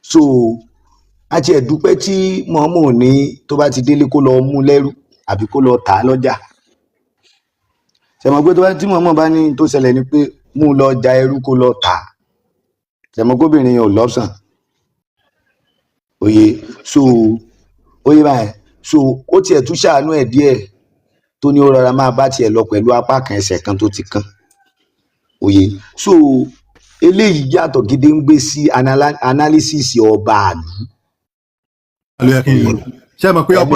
so a ti ẹ̀dúpẹ́ tí mọ́mọ́ ní tó bá ti délé kó lọ mú lẹ́rú àbí kó lọ tà á lọ́jà ṣẹ̀mọ̀ pé tí mọ́mọ́ bá ní tó ṣẹlẹ̀ ni pé mú lọ ja ẹrú kó lọ tà á ṣẹ̀mọ̀ gómìnrin yẹn ò lọ́sàn òye so òye báyìí so ó tiẹ̀ tún ṣàánú ẹ̀ díẹ̀ tó ní ó rọra máa bá tiẹ̀ lọ pẹ̀lú apá kan ẹsẹ̀ kan tó ti kán òye so eléyìí yàtọ̀ gidi ń gbé sí analysis ọba àlú. ṣé mo pé ọkọ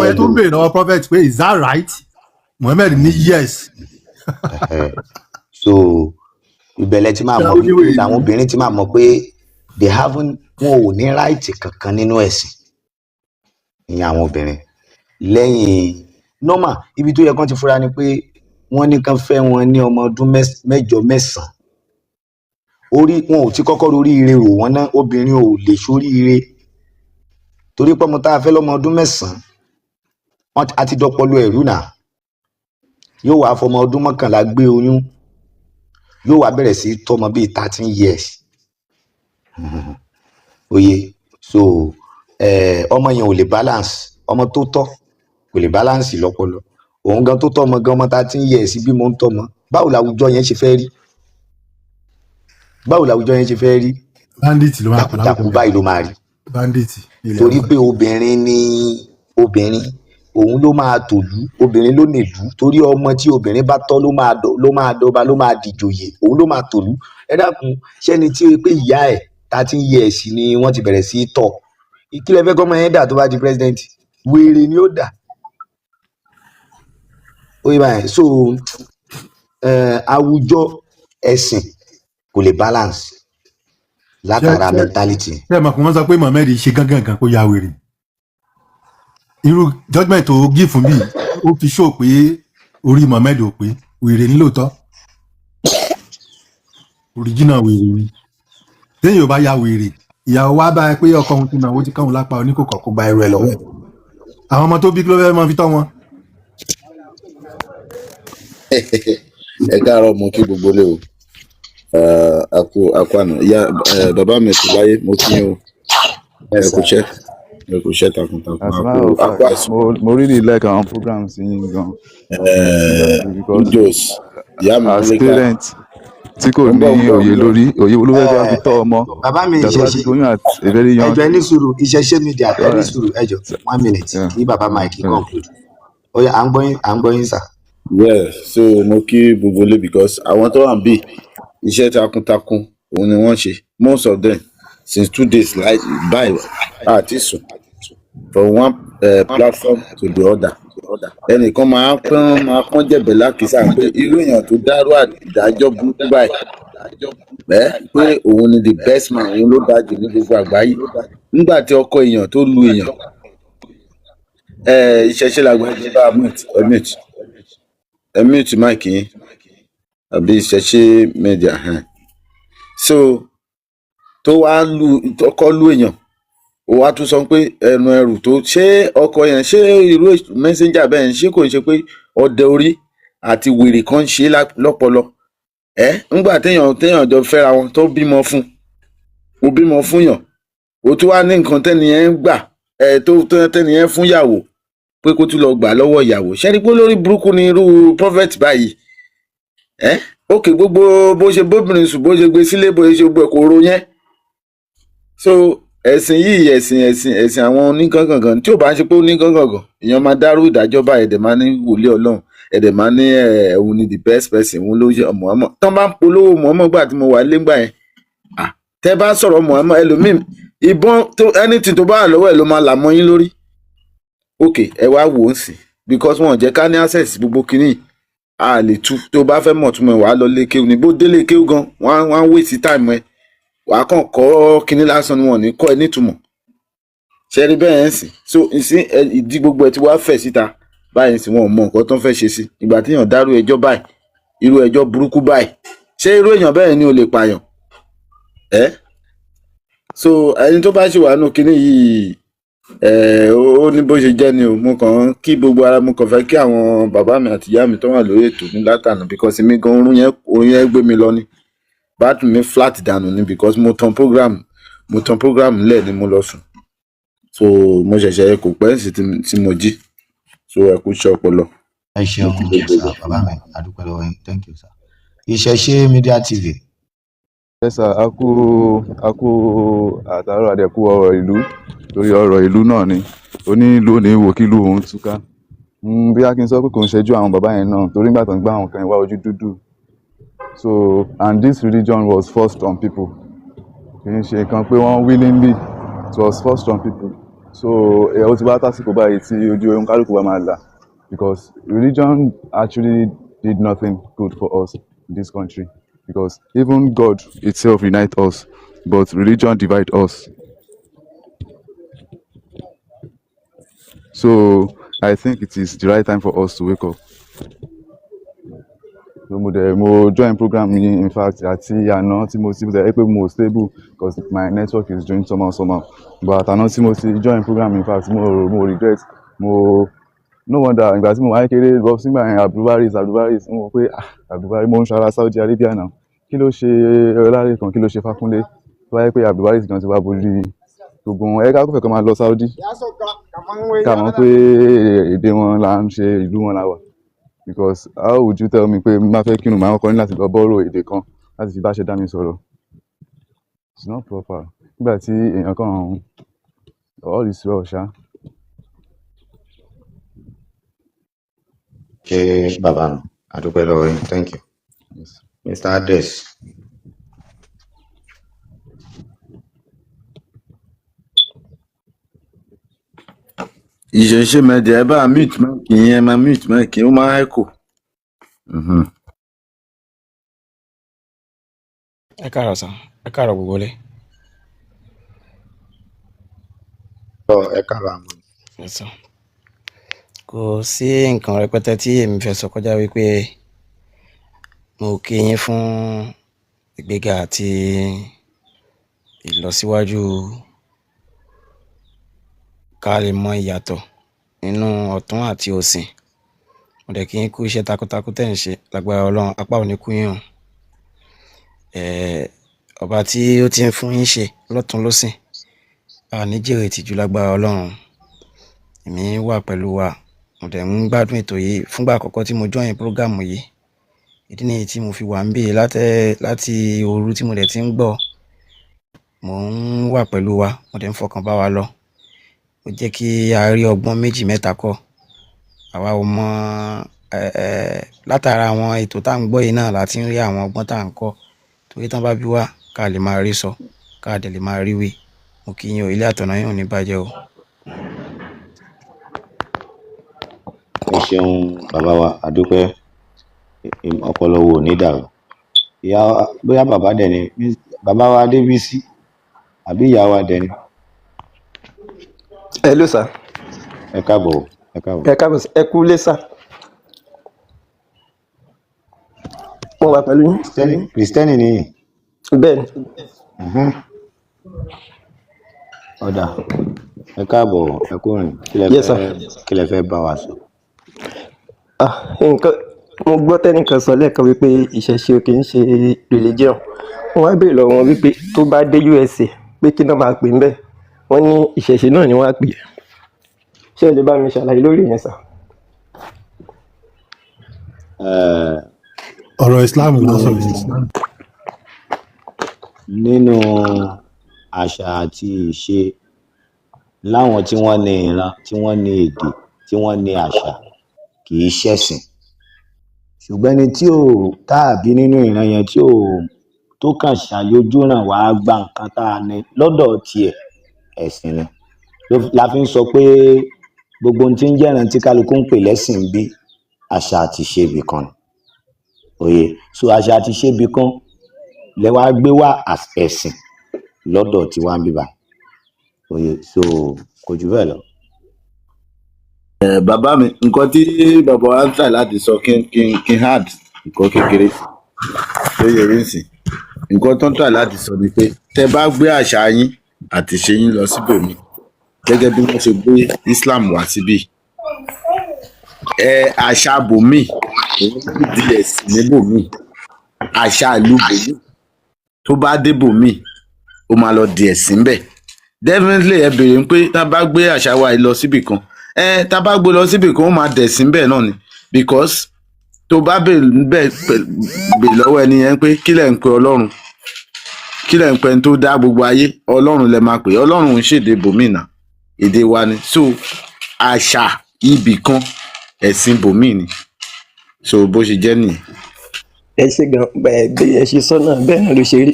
yẹn tó ń béèrè lọ́wọ́ prophet pé is that right Muhammed ní yes. so ìbẹ̀lẹ̀ tí máa mọ̀ pé àwọn obìnrin tí máa mọ̀ pé wọn ò ní right kankan nínú ẹ̀sìn ìyẹn àwọn obìnrin lẹ́yìn normal ibi tó yẹ kán ti fura ni pé wọ́n ní kán fẹ́ wọn ní ọmọ ọdún mẹ́jọ mẹ́sàn-án wọn ò ti kọ́kọ́ roríire rò wọ́n ná obìnrin ò lè ṣoríire torí pé ọmọ tá a fẹ́ lọ́mọ ọdún mẹ́sàn-án a ti dọpọlọ ẹ̀rú náà yóò wá fọmọ ọdún mọ́kànlá gbé oyún yóò wá bẹ̀rẹ̀ sí tọ́mọ bíi 13 years oye so ọmọ yẹn ò lè balance ọmọ tó tọ́ kò lè balance lọ́pọlọ òun gan tó tọ́ ọmọ gan ọmọ 13 years bí mo ń tọ́mọ báwo làwùjọ yẹn ṣe fẹ́ rí bandit ló máa dàkúdàkú báyìí ló máa rí bandit torí pé obìnrin òun ló máa tòlú obìnrin ló nílùú torí ọmọ tí obìnrin bá tọ́ ló máa dọba ló máa dìjòyè òun ló máa tòlú ẹ dákun ṣẹ́ni tí ó pé ìyá ẹ̀ 13 years ni wọ́n ti bẹ̀rẹ̀ sí í tọ̀ ìkílẹ̀ fẹ́ kọ́mọ yẹn dà tó bá di president wèrè ni ó dà oye báyìí so àwùjọ ẹ̀sìn kò lè balance látara mentality. ṣé ẹ mọ̀ pé wọ́n sọ pé Mohammed ṣe gángan kó ya wèrè irú judgement tó gí fún mi ó fi ṣó pé orí Mohammed ò pé wèrè ní lóòótọ́ original wèrè ni téèyàn ò bá ya wèrè ìyàwó wa bá ẹ pé ọkọ òun ti nà ó ti káwọn lápá oníkòkò kó ba ẹrù ẹ lọ́wọ́ ẹ̀ àwọn ọmọ tó bí kí ló fẹ́ máa fi tọ́ wọn. Ẹ káàárọ̀ mo kí gbogbo lé o àkó àná ìyá bàbá mi tó láyé mo kí yín o ẹ kò ṣe takuntakun àkó àìsàn. mo really like àwọn programs yín gan. Jos ìyá mi as parent tí kò ní òye lórí òye olówó bá fi tọ́ ọmọ bàbá mi ìṣẹ̀ṣe ẹjọ́ ẹni sùúrù ìṣẹ̀ṣe media ẹni sùúrù ẹjọ́ 1 minute kí bàbá Mike conclude ó yá à ń gbọ́ yín sà. Yeah, so mo kí gbogbo lé because àwọn tó wà ń bì iṣẹ́ takuntakun òun ni wọ́n ṣe most of them since 2 days like by àti sùn from one platform to the other ẹnìkan máa pọ́n jẹ̀bẹ̀ lákìsà pé irú èèyàn tó dárú àdájọ́ burúkú báyìí pé òun ni the best man òun ló dájú ní gbogbo àgbáyé nígbà tí ọkọ èèyàn tó lu èèyàn ìṣẹ̀ṣe làgbà ẹ̀jẹ̀ bá mute mic yín àbí ìṣẹ̀ṣe media so tó wá ọkọ lu èèyàn ó wá tún sọ pé ẹrù tó ṣé ọkọ yẹn ṣé irú messenger bẹ́ẹ̀ ṣé kò ń ṣe pé ọdẹ orí àti wèrè kan ṣe lọ́pọlọ ńgbà téèyàn jọ fẹ́ra wọn tó bímọ fún yàn ó tún wá ní nǹkan tẹ́niyẹn ń gbà tó tẹ́niyẹn fún yàwó pé kó tún lọ gbà lọ́wọ́ ìyàwó ṣẹ́ni pé lórí burúkú ni irú prophet báyìí ókè gbogbo bó ṣe bóbìnrin sùn bó ṣe gbé sílé bó ṣe gbé kóró yẹn so ẹ̀sìn yìí ẹ̀sìn àwọn onígangangan tí ò bá ń ṣe pé onígangangan èèyàn máa dárú ìdájọ́ báyìí ẹ̀dẹ̀ máa ní wòlíì ọlọ́run ẹ̀dẹ̀ máa ní òun ni the best person òun ló ṣe Muhammad tán bá ń polówó Muhammad gbà tí mo wà lẹ́gbà yẹn tẹ́ bá sọ̀rọ̀ Muhammad ẹlòmíì ìbọn anything tó bá wà lọ́wọ́ ẹ̀ ló máa là mọ́ yín lórí ok ẹ wá wò ó sí because wọn ò jẹ́ ká ní access gbogbo kínní a lè tu tó bá fẹ́ mọ̀ tún mọ̀ wàá lọ lé kéwù ní bó délé kéwù gan wọ́n á waste time ẹ wàá kàn kọ́ kínní lásán ni wọ́n ní kọ́ ẹ nítumọ̀ ṣe rí bẹ́ẹ̀ ń sìn so ìsín ìdí gbogbo ẹ tí wàá fẹ̀ síta báyìí sì wọn ò mọ nǹkan tó ń fẹ́ ṣe sí ìgbà tí èèyàn dárú ẹjọ́ báyìí irú ẹjọ́ burúkú báyìí ṣé irú èèyàn bẹ́ẹ̀ ni ò lè pààyàn so ẹni tó bá ṣì wà nù kínní yìí ó ní bó ṣe jẹ́ ni o mo kàn kí gbogbo ara mo kàn fẹ́ kí àwọn bàbá mi àti ìyá mi tó wà lórí ètò ní látànà because mi gan orun yẹn gbé mi lọ ni bátù mi flat dànù ni because mo tan program lẹ̀ ni mo lọ sùn so mo ṣẹ̀ṣẹ̀ kò pẹ́ sí tí mo jí so ẹ kú iṣẹ́ ọpọlọ. ẹ ṣeun sir bàbá mi adúpẹ́ lọ́wọ́ yín thank you sir. Ìṣẹ̀ṣe Media TV. ẹ sà á kú àtàrọ àdẹkù ọ̀rọ̀ ìlú torí ọ̀rọ̀ ìlú náà ni onílù ní wò kí ìlú òun túká bí a kì í sọ pé kò ń ṣẹ́jú àwọn bàbá yẹn náà torí nígbà tó ń gbá àwọn kan wá ojú dúdú so and this religion was forced on people kì í ṣe nǹkan pé wọ́n willingly it was forced on people so ó ti wá tásìkò báyìí tí ojú ohun kálukú bá máa là because religion actually did nothing good for us in this country because even God itself unite us but religion divide us. So I think it is the right time for us to wake up. So mo join program yìí in fact àti àná tí mo ti bẹ̀rẹ̀ pé mo stable because my network is doing somehow but àná tí mo ti join program in fact mo regret no wonder ìgbà tí mo wáyé kéré lọ sígbà yẹn Abdulbaris mo pé Abdulbaris mo ń ṣara Saudi Arabia náà kí ló ṣe ọlárẹ kan kí ló ṣe Fákúnlé tó wáyé pé Abdulbaris gan ti wá borí gbogbo wọn ẹ̀ka kó fẹ́ kọ́ máa lọ Saudi ká mọ̀ pé èdè wọn là ń ṣe ìlú wọn là wà because how would you tell me pé má fẹ́ kírun máa kọ́ ní láti lọ bọ́rọ̀ èdè kan láti fi bá ṣe dá mi sọ̀rọ̀ it's not proper nígbà tí èèyàn kan all is well ṣá. ṣé bàbá mi àdúpẹ́ lọ́wọ́ yín thank you Yes. Mr. Adres. ìṣẹ̀ṣe media ẹ bá mute mic yẹn máa mute mic ó máa echo. ẹ káàárọ̀ sàn ẹ káàárọ̀ gbogbo lé. ẹ káàárọ̀ àmọ́. kò sí nǹkan rẹpẹtẹ tí èmi fẹ́ sọ kọjá wípé mo kí yín fún ìgbéga àti ìlọsíwájú ká lè mọ ìyàtọ̀ nínú ọ̀tún àti òsìn mo dẹ̀ kí yín kú iṣẹ́ takuntakun tẹ̀ ń ṣe lágbára Ọlọ́run apá ò ní kú yín o ọba tí ó ti ń fún yín ṣe lọ́tún lósìn ní jèrè ìtìjú lágbára Ọlọ́run èmi wà pẹ̀lú wa mo dẹ̀ ń gbádùn ètò yìí fúngbà àkọ́kọ́ tí mo join program yìí ìdí nìyí tí mo fi wà ń bì láti òru tí mo dẹ̀ ti ń gbọ́ mo ń wà pẹ̀lú wa mo dẹ̀ ń fọkàn bá wa lọ ó jẹ́ kí a rí ọgbọ́n méjì mẹ́ta kọ́ àwa ò mọ látara àwọn ètò tá à ń gbọ́ yìí náà láti ń rí àwọn ọgbọ́n tá à ń kọ́ torí tán bá bí wá ká lè máa rí sọ ká dẹ̀ lè máa rí wí mo kí yín o ilé àtọ̀nà yín ò ní bàjẹ́ o. ẹ ṣeun bàbá wa àdúpẹ́ ọpọlọ wo ní dàrú ìyá bóyá bàbá dẹ̀ ni bàbá wa Adébísí àbí ìyá wa dẹ̀ ni. Hello sir. ẹ káàbọ̀ ẹ káàbọ̀. ẹ káàbọ̀ ẹ kú lé sà mo wà pẹ̀lú yín. Kristẹni nìyí. bẹ́ẹ̀ ni. Ọ̀dà ẹ káàbọ̀ ẹ kú rìn kí lẹ fẹ́ bá wa sọ. nǹkan mo gbọ́ tẹ́nìkan sọ lẹ́ẹ̀kan wípé ìṣẹ̀ṣe kì í ṣe religion wọ́n á béèrè lọ́wọ́ wọn wípé tó bá dé USA pé kí náà máa pè ń bẹ̀ wọ́n ní ìṣẹ̀ṣe náà ni wọ́n á pè é ṣé ẹ lè bá mi ṣàlàyé lórí ìyẹn sà. ọ̀rọ̀ Islam ló sọ Islam. Nínú àṣà àti ìṣe láwọn tí wọ́n ní ìran tí wọ́n ní èdè tí wọ́n ní àṣà kì í ṣẹ̀sìn, ṣùgbọ́n ẹni tí ò tàbí nínú ìran yẹn tí ò tó kàn ṣàyójú ràn wá gba nǹkan tá a ní lọ́dọ̀ tiẹ̀ ẹ̀sìn ni. La fi ń sọ pé gbogbo ohun tí ń jẹ́ràn tí kálukú ń pè lẹ́sìn bí àṣà àti ìṣe ibì kan òye so àṣà àti ìṣe ibì kan lẹ wá gbé wá ẹ̀sìn lọ́dọ̀ tí wá ń bíbá òye so kò jù bẹ́ẹ̀ lọ. Bàbá mi nǹkan tí bàbá wa ń tà láti sọ kí n hard nǹkan kékeré tó yẹ rí nsìn nǹkan tó ń tà láti sọ ni pé tẹ bá gbé àṣà yín àti ṣe yín lọ síbòmí gẹ́gẹ́ bí wọ́n ṣe gbé Islam wá síbí àṣà bòmí òun sì di ẹ̀sìn níbòmí àṣà ìlú bòmí tó bá dé bòmí ó máa lọ di ẹ̀sìn bẹ́ẹ̀ definitely ẹ béèrè pé tá a bá gbé àṣà wa lọ síbì kan tá a bá gbé lọ síbì kan ó máa dẹ̀sìn bẹ́ẹ̀ náà ni because tó bá bè lọ́wọ́ ẹni yẹn pé kí lẹ̀ ń pe Ọlọ́run kí lẹ̀ ń pe ẹni tó dá gbogbo ayé Ọlọ́run lẹ máa pè Ọlọ́run ń ṣèdè bòmí náà èdè wa ni so àṣà ibì kan ẹ̀sìn bòmí ni so bó ṣe jẹ́ nìyẹn. ẹ ṣe gan bí ẹ ṣe sọ náà bẹ́ẹ̀ náà ló ṣe rí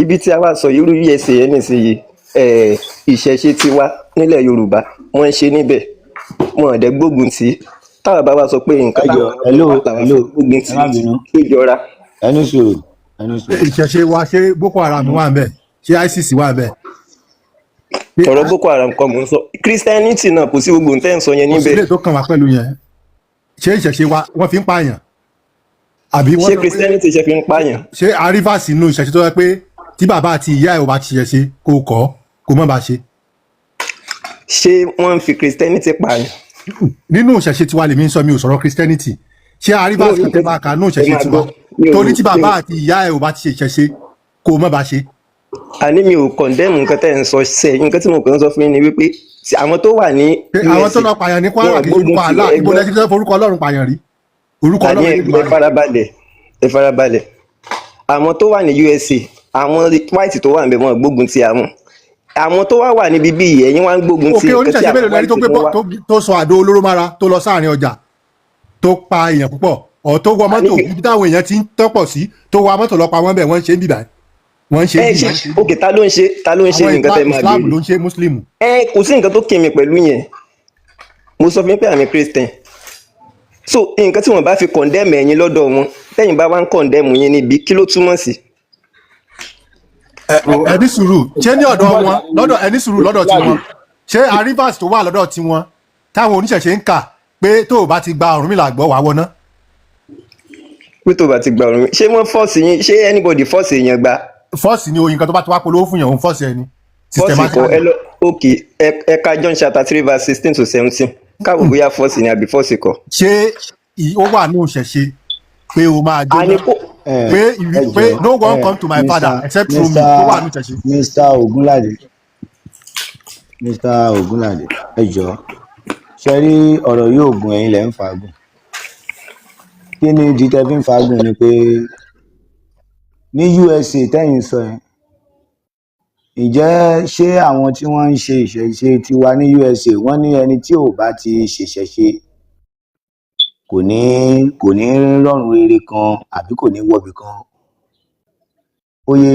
ibi tí a wá sọ irú USA yẹn nísìnyí ìṣẹ̀ṣe tiwa nílẹ̀ Yorùbá wọ́n ń ṣe níbẹ̀ wọn ò dẹ̀ gbógun tì í táwọn bá wá sọ pé nǹkan táwọn gbógun tì í tó jọra. ẹnu sùúrù. ìṣẹ̀ṣe wa ṣé Boko Haram wà ń bẹ̀ ṣé ISIS wà ń bẹ̀. ọ̀rọ̀ Boko Haram kan mò ń sọ Christianity náà kò sí gbogbo nǹkan sọ yẹn níbẹ̀. òsèlè tó kàn wá pẹ̀lú yẹn ṣé ìṣẹ̀ṣe wa wọ́n fi ń pààyàn àbí wọ́n. ṣé Christianity ṣe fi ń pààyàn. ṣé àrífàsì inú ìṣẹ̀ṣe tó yẹ pé tí bàbá àti ìyá ẹ̀ ò bá ti ṣẹ̀ṣe kó kọ́ kó má bàa ṣe. ṣé wọ́n ń fi Christianity pààyàn. nínú ìṣẹ̀ṣe tiwa lèmi ń sọ mi ò sọ̀rọ̀ Christianity ṣé àrífàsì kan tẹ́ bá ka nínú ìṣẹ̀ṣe tiwa torí tí bàbá àti ìyá ẹ̀ ò bá ti ṣẹ̀ṣe kó má bàa ṣe. àní mi ò condemn nǹkan tẹ́ ń sọ ṣe nǹkan tí mo kàn ń sọ fún yín ni wípé àwọn tó wà ní USA àwọn tó lọ pààyàn ní Kwara kì í orúkọ àlá ibo lẹ́sìn tó forúkọ Ọlọ́run pààyàn rí orúkọ Ọlọ́run ní ìgbà rẹ̀. ẹ farabalẹ̀ àwọn tó wà ní USA àwọn white tó wà níbẹ̀ wọ́n gbógun ti àwọn tó wà níbi bí ẹ̀yin wá ń gbógun ti nǹkan tí àwọn white tó wà. tó sọ àdó olóró mára tó lọ sáàrin ọjà tó pa èèyàn púpọ̀ ọ̀ tó wọ mọ́tò ibi táwọn èèyàn ti ń tọ́pọ̀ sí tó wọ mọ́tò lọ pa wọ́n bẹ̀ wọ́n ń ṣe ń bìbà wọ́n ń ṣe ń bìbà. ok ta ló ń ṣe nǹkan tẹ́ máa Islam ló ń ṣe Muslim. kò sí nǹkan tó kí mi pẹ̀lú yẹn mo sọ fún yín pé àmì Christian so nǹkan tí wọ́n bá fi condemn ẹ̀yin lọ́dọ̀ wọn tẹ́yin bá wá ń condemn yín níbi kí ló túmọ̀ sí. ẹni sùúrù ṣé ní ọ̀dọ̀ wọn lọ́dọ̀ ẹni sùúrù lọ́dọ̀ tiwọn ṣé arivas tó wà lọ́dọ̀ tiwọn táwọn oníṣẹ̀ṣe ń kà pé tó o bá ti gba Ọ̀rúnmìlà gbọ́ wàá wọná. pé tó o bá ti gba Ọ̀rúnmìlà ṣé wọ́n fọ́ọ̀sì yín ṣé anybody fọ́ọ̀sì èèyàn gba. fọ́ọ̀sì ni oyin kan tó bá ti wá polówó fún yàn òun fọ́ọ̀sì ẹni. fọ́ọ̀sì kọ ok ẹ̀ka John chapter 3 verse 16 to 17 káwọ bóyá fọ́ọ̀sì ni àbí fọ́ọ̀sì kọ. ṣé ó wà ní òṣèṣe pé o máa jóná pé no one come to my father except through me tó wà ní òṣèṣe. Mr. Ogunlade ẹ jọ̀ọ́ ṣe rí ọ̀rọ̀ yóò gun ẹ̀yin lẹ́ ń fagùn kí ni ìdí tẹ́ fi ń fagùn ni pé ní USA tẹ́yìn sọ yẹn ǹjẹ́ ṣé àwọn tí wọ́n ń ṣe ìṣẹ̀ṣe tiwa ní USA wọ́n ní ẹni tí ò bá ti ṣèṣẹ̀ṣe kò ní rọrùn rere kan àbí kò ní wọ̀bì kan oyè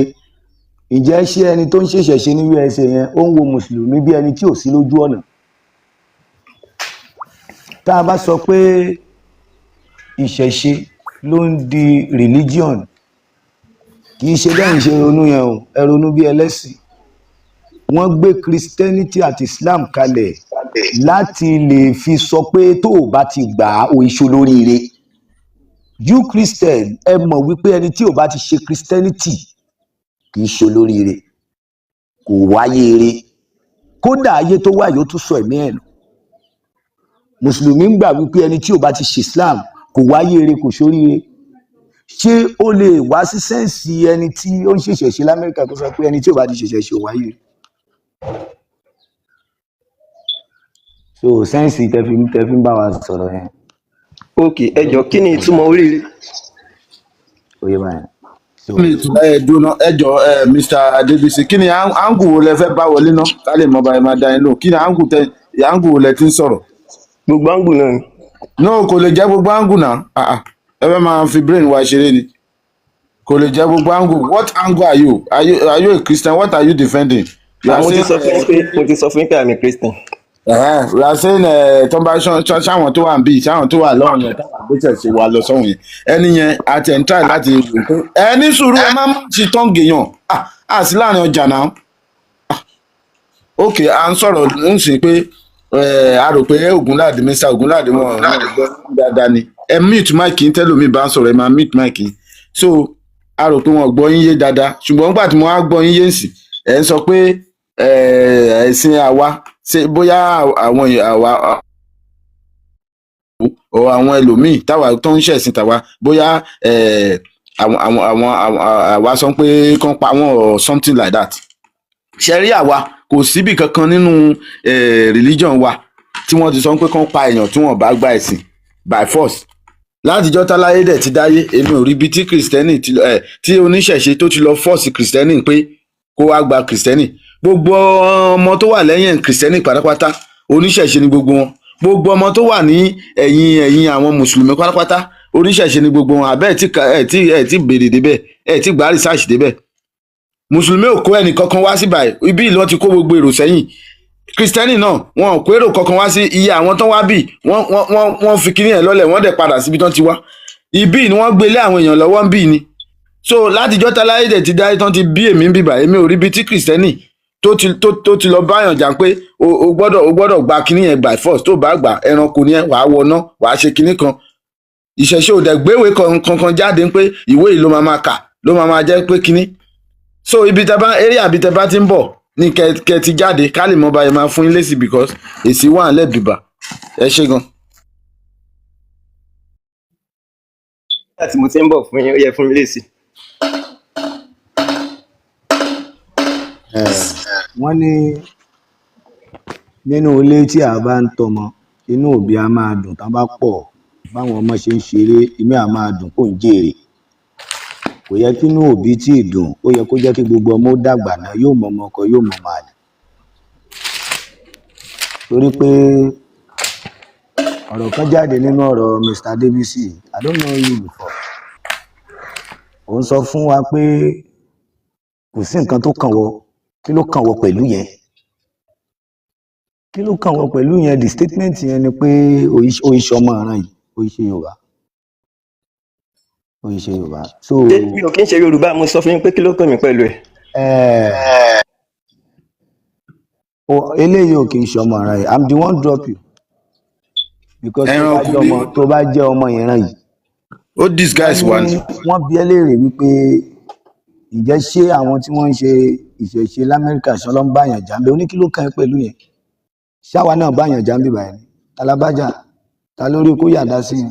ǹjẹ́ ṣé ẹni tó ń ṣèṣẹ̀ṣe ní USA yẹn ó ń wo mùsùlùmí bí ẹni tí ò sí lójú ọ̀nà tá a bá sọ pé ìṣẹ̀ṣe ló ń di religion kì í ṣe bẹ́ẹ̀ ń ṣe ronú yẹn o ẹ ronú bí ẹlẹ́sìn wọ́n gbé Christianity àti Islam kalẹ̀ láti lè fi sọ pé tó o bá ti gbà á o iṣó lóríire. You Christian ẹ mọ̀ wípé ẹni tí ò bá ti ṣe Christianity kì í ṣe olóríire, kò wáyé eré, kódà ayé tó wáyé ó tún sọ ẹ̀mí ẹ̀ nù. Mùsùlùmí ń gbà wípé ẹni tí ò bá ti ṣe Islam kò wáyé eré, kò ṣoríire. Ṣé ó lè wá sí sẹ́ǹsì ẹni tí ó ń ṣẹ̀ṣẹ̀ ṣe l'Amẹ́ríkà tó sọ pé ẹni tí ò bá ti ṣẹ̀ṣẹ̀ ṣe ò wáyé eré? So sẹ́ǹsì tẹ́fí ń bá wa sọ̀rọ̀ yẹn ok ẹ jọ kí ni ìtumọ̀ oríire. ó yé báyìí. So dúró ẹjọ Mr. Adébísí kí ni áńgù wo lẹ fẹ́ bá wọlé náà ká lè mọ báyìí máa dá yín lò kí ni áńgù wo lẹ ti ń sọ̀rọ̀. gbogbo áńgù náà ni. no kò lè jẹ́ gbogbo áńgù náà ẹ fẹ́ máa fi brain wa ṣeré ni kò lè jẹ́ gbogbo áńgù. What angle are you? Are you a Christian? What are you defending? mo ti sọ fún yín pé I'm a Christian. We are saying tó bá ṣáwọn tó wà ń bí ṣáwọn tó wà lọ́wọ́ yẹn táwọn àgbẹ̀tẹ̀ ṣe wà lọ sọ́hun yẹn ẹni yẹn àti ẹ̀ ń try láti rò pé ẹni sùúrù ẹ má ṣe tán gèèyàn àti láàrin ọjà náà. Ok à ń sọ̀rọ̀ ń sìn pé a rò pé Ògúnládé Mr. Ògúnládé wọn gbọ́ dáadáa ni ẹ mute mic yín tẹ́lómi bá ń sọ̀rọ̀ ẹ máa mute mic yín so a rò pé wọn gbọ́ yín yé dáadáa ṣùgbọ́n nígbà tí mo wá gbọ́ yín yé nsì ẹ̀ ń sọ pé ẹ̀sìn àwa ṣe bóyá àwọn àwọn ẹlòmíì táwa tó ń ṣẹ̀sìn tàwa bóyá àwa sọ pé kán pa wọn or something like that. ṣe rí àwa kò síbì kankan nínú religion wa tí wọ́n ti sọ pé kán pa èèyàn tí wọ́n bá gba ẹ̀sìn by force. látijọ́ táláyé dẹ̀ ti dáyé èmi ò rí ibi tí kìrìsìtẹ́nì tí oníṣẹ̀ṣe tó ti lọ force kìrìsìtẹ́nì pé kó wá gba kìrìsìtẹ́nì. gbogbo ọmọ tó wà lẹ́yìn kìrìsìtẹ́nì pátápátá oníṣẹ̀ṣe ni gbogbo wọn. gbogbo ọmọ tó wà ní ẹ̀yìn àwọn mùsùlùmí pátápátá oníṣẹ̀ṣe ni gbogbo wọn. àbẹ́ ẹ̀ tí béèrè débẹ̀ ẹ̀ tí gbá research débẹ̀. mùsùlùmí ò kó ẹnì kankan wá sí báyìí ibi ìlú wọn ti kó gbogbo èrò sẹ́yìn. kìrìsìtẹ́nì náà wọn ò kó èrò kankan wá sí iye àwọn tán wá bì wọ́n fi kíní ẹ̀ lọ́lẹ̀ wọ́n dẹ̀ padà síbi tán ti wá. ibi ni wọ́n gbélé àwọn èèyàn lọ́wọ́ ń bì ni. so látijọ́ táláyé dẹ̀ ti dáyé tán ti bí èmi ń bìbà èmi ò rí ibi tí kìrìsìtẹ́nì tó ti lọ báyàn jà pé o gbọ́dọ̀ gba kinní yẹn by force tó bá gbà ẹranko ni ẹ wàá wọná wàá ṣe kinní kan. ìṣẹ̀ṣe ò dẹ̀ gbéwèé kankan jáde pé ìwé yìí ló máa kà ló máa jẹ́ pé kinní. so ibi tẹ bá eré àbí tẹ bá ti ń bọ̀ ní kẹ ti jáde ká lè mọ báyìí máa fún yín lésì because èsì wà ń lẹ́bìbà ẹ ṣé gan. láti mo ti ń bọ̀ fún yín ó yẹ fún mi lésì. wọ́n ní nínú ilé tí a bá ń tọmọ inú òbí a máa dùn tán bá pọ̀ báwọn ọmọ ṣe ń ṣeré inú a máa dùn kó ń jèrè. kò yẹ kí inú òbí tí ì dùn ó yẹ kó jẹ́ kí gbogbo ọmọ ó dàgbà náà yóò mọ ọmọ ọkọ yóò mọ ọmọ àlè. torí pé ọ̀rọ̀ kan jáde nínú ọ̀rọ̀ Mr. Adébísí I don't know you before. ó ń sọ fún wa pé kò sí nǹkan tó kàn wọ́ kí ló kàn wọ́ pẹ̀lú yẹn kí ló kàn wọ́ pẹ̀lú yẹn the statement yẹn ni pé oríṣi ọmọ ọ̀ràn yìí oríṣi Yorùbá so. mi ò kí ń ṣe Yorùbá mo sọ fún yín pé kí ló kàn mí pẹ̀lú ẹ̀. eléyìí ò kì í ṣe ọmọ ọ̀ràn yìí I'm the one drop you because tó bá jẹ́ ọmọ ìran yìí. ó disguise wa ni. wọ́n bi ẹ́ léèrè wípé ǹjẹ́ ṣé àwọn tí wọ́n ń ṣe ìṣẹ̀ṣe l'Amẹ́ríkà ṣe ló ń báyàn jà ń bẹ oní kí ló kàn ẹ́ pẹ̀lú yẹn ṣáwa náà báyàn jà ń bì báyìí alábàjá ta lórí kó yàdá sí i.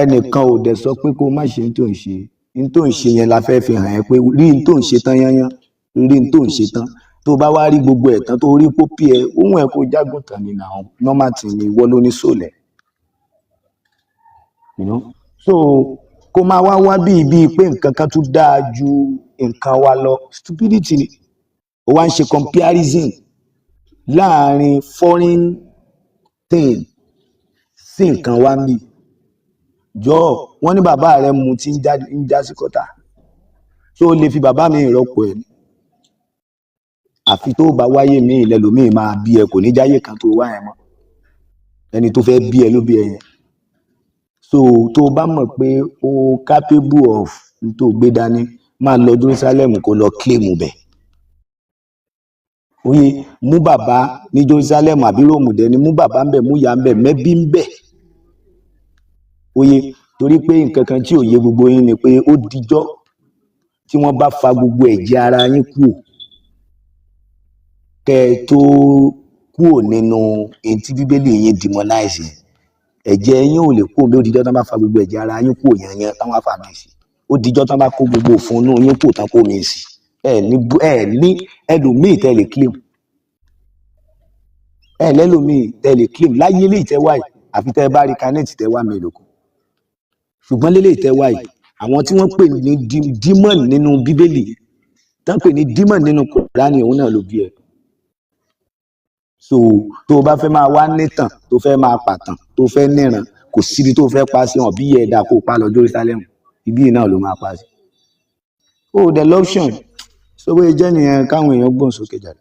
ẹnìkan ò dẹ̀ sọ pé kó má ṣe ní tó ń ṣe yẹn la fẹ́ fi hàn ẹ́ pé rí ní tó ń ṣe tán yányán rí ní tó ń ṣe tán tó bá wá rí gbogbo ẹ̀ tán tó rí pópí ẹ ohun ẹ̀ kó jágùn tán nínú àwọn nọ́màtì ni ìwọ ló ní sólẹ̀. so kó máa wá bíi pé nǹkan kan tún dáa ju nǹkan wa lọ stupidity ni ó wá ń ṣe comparison láàrin foreign thing sí nǹkan wa ń bì jọ wọ́n ní bàbá rẹ̀ mu tí ń já sí kọ́tà tó lè fi bàbá mi rọ́pò ẹ̀ àfi tó bá wáyé mi lẹ́lòmíì máa bí ẹ kò ní jáyé kan tó wá ẹ mọ́ ẹni tó fẹ́ bí ẹ ló bí ẹ yẹn. so tó bá mọ̀ pé o capable of tó gbé dání máa lọ Jerusalem kó lọ claim bẹ̀ oye mú bàbá ní Jerusalem àbí Róòmù dẹni, mú bàbá ń bẹ, mú ìyá ń bẹ, mẹ́bí ń bẹ, oye torí pé nǹkan kan tí ò yé gbogbo yín ni pé ó dijọ́ tí wọ́n bá fa gbogbo ẹ̀jẹ̀ ara yín kúrò kẹ́ ẹ tó kúrò nínú èyí tí bíbélì yín demonize yẹn. Ẹ̀jẹ̀ yín ò lè kúrò bí ó dijọ́ tán bá fa gbogbo ẹ̀jẹ̀ ara yín kúrò yanyan tán wá fà mí sí, ó dijọ́ tán bá kó gbogbo òfun inú yín kúrò tán kó mi sí, ẹ ní ẹlòmíì tẹ́ lè claim, ẹ lẹ́lòmíì tẹ́ lè claim láyé lè tẹ́ wáyé àfi tẹ́ bá rí kanẹ́ẹ̀tì tẹ́ wá mi lòkù. Ṣùgbọ́n lélẹ̀ tẹ́ wáyé àwọn tí wọ́n pè ní demon nínú bíbélì tán pè ní demon nínú Kùránì òun náà ló bí ẹ. So tó o bá fẹ́ máa wá nítàn, tó fẹ́ máa pàtàn, tó fẹ́ níran, kò síbi tó fẹ́ pa sí hàn bí ẹ̀dá kó pa lọ Jerusalem, ibi náà ló máa pa sí. Oh, the option. So bóyá jẹ́ nìyẹn káwọn èèyàn gbọ́n sókè jáde.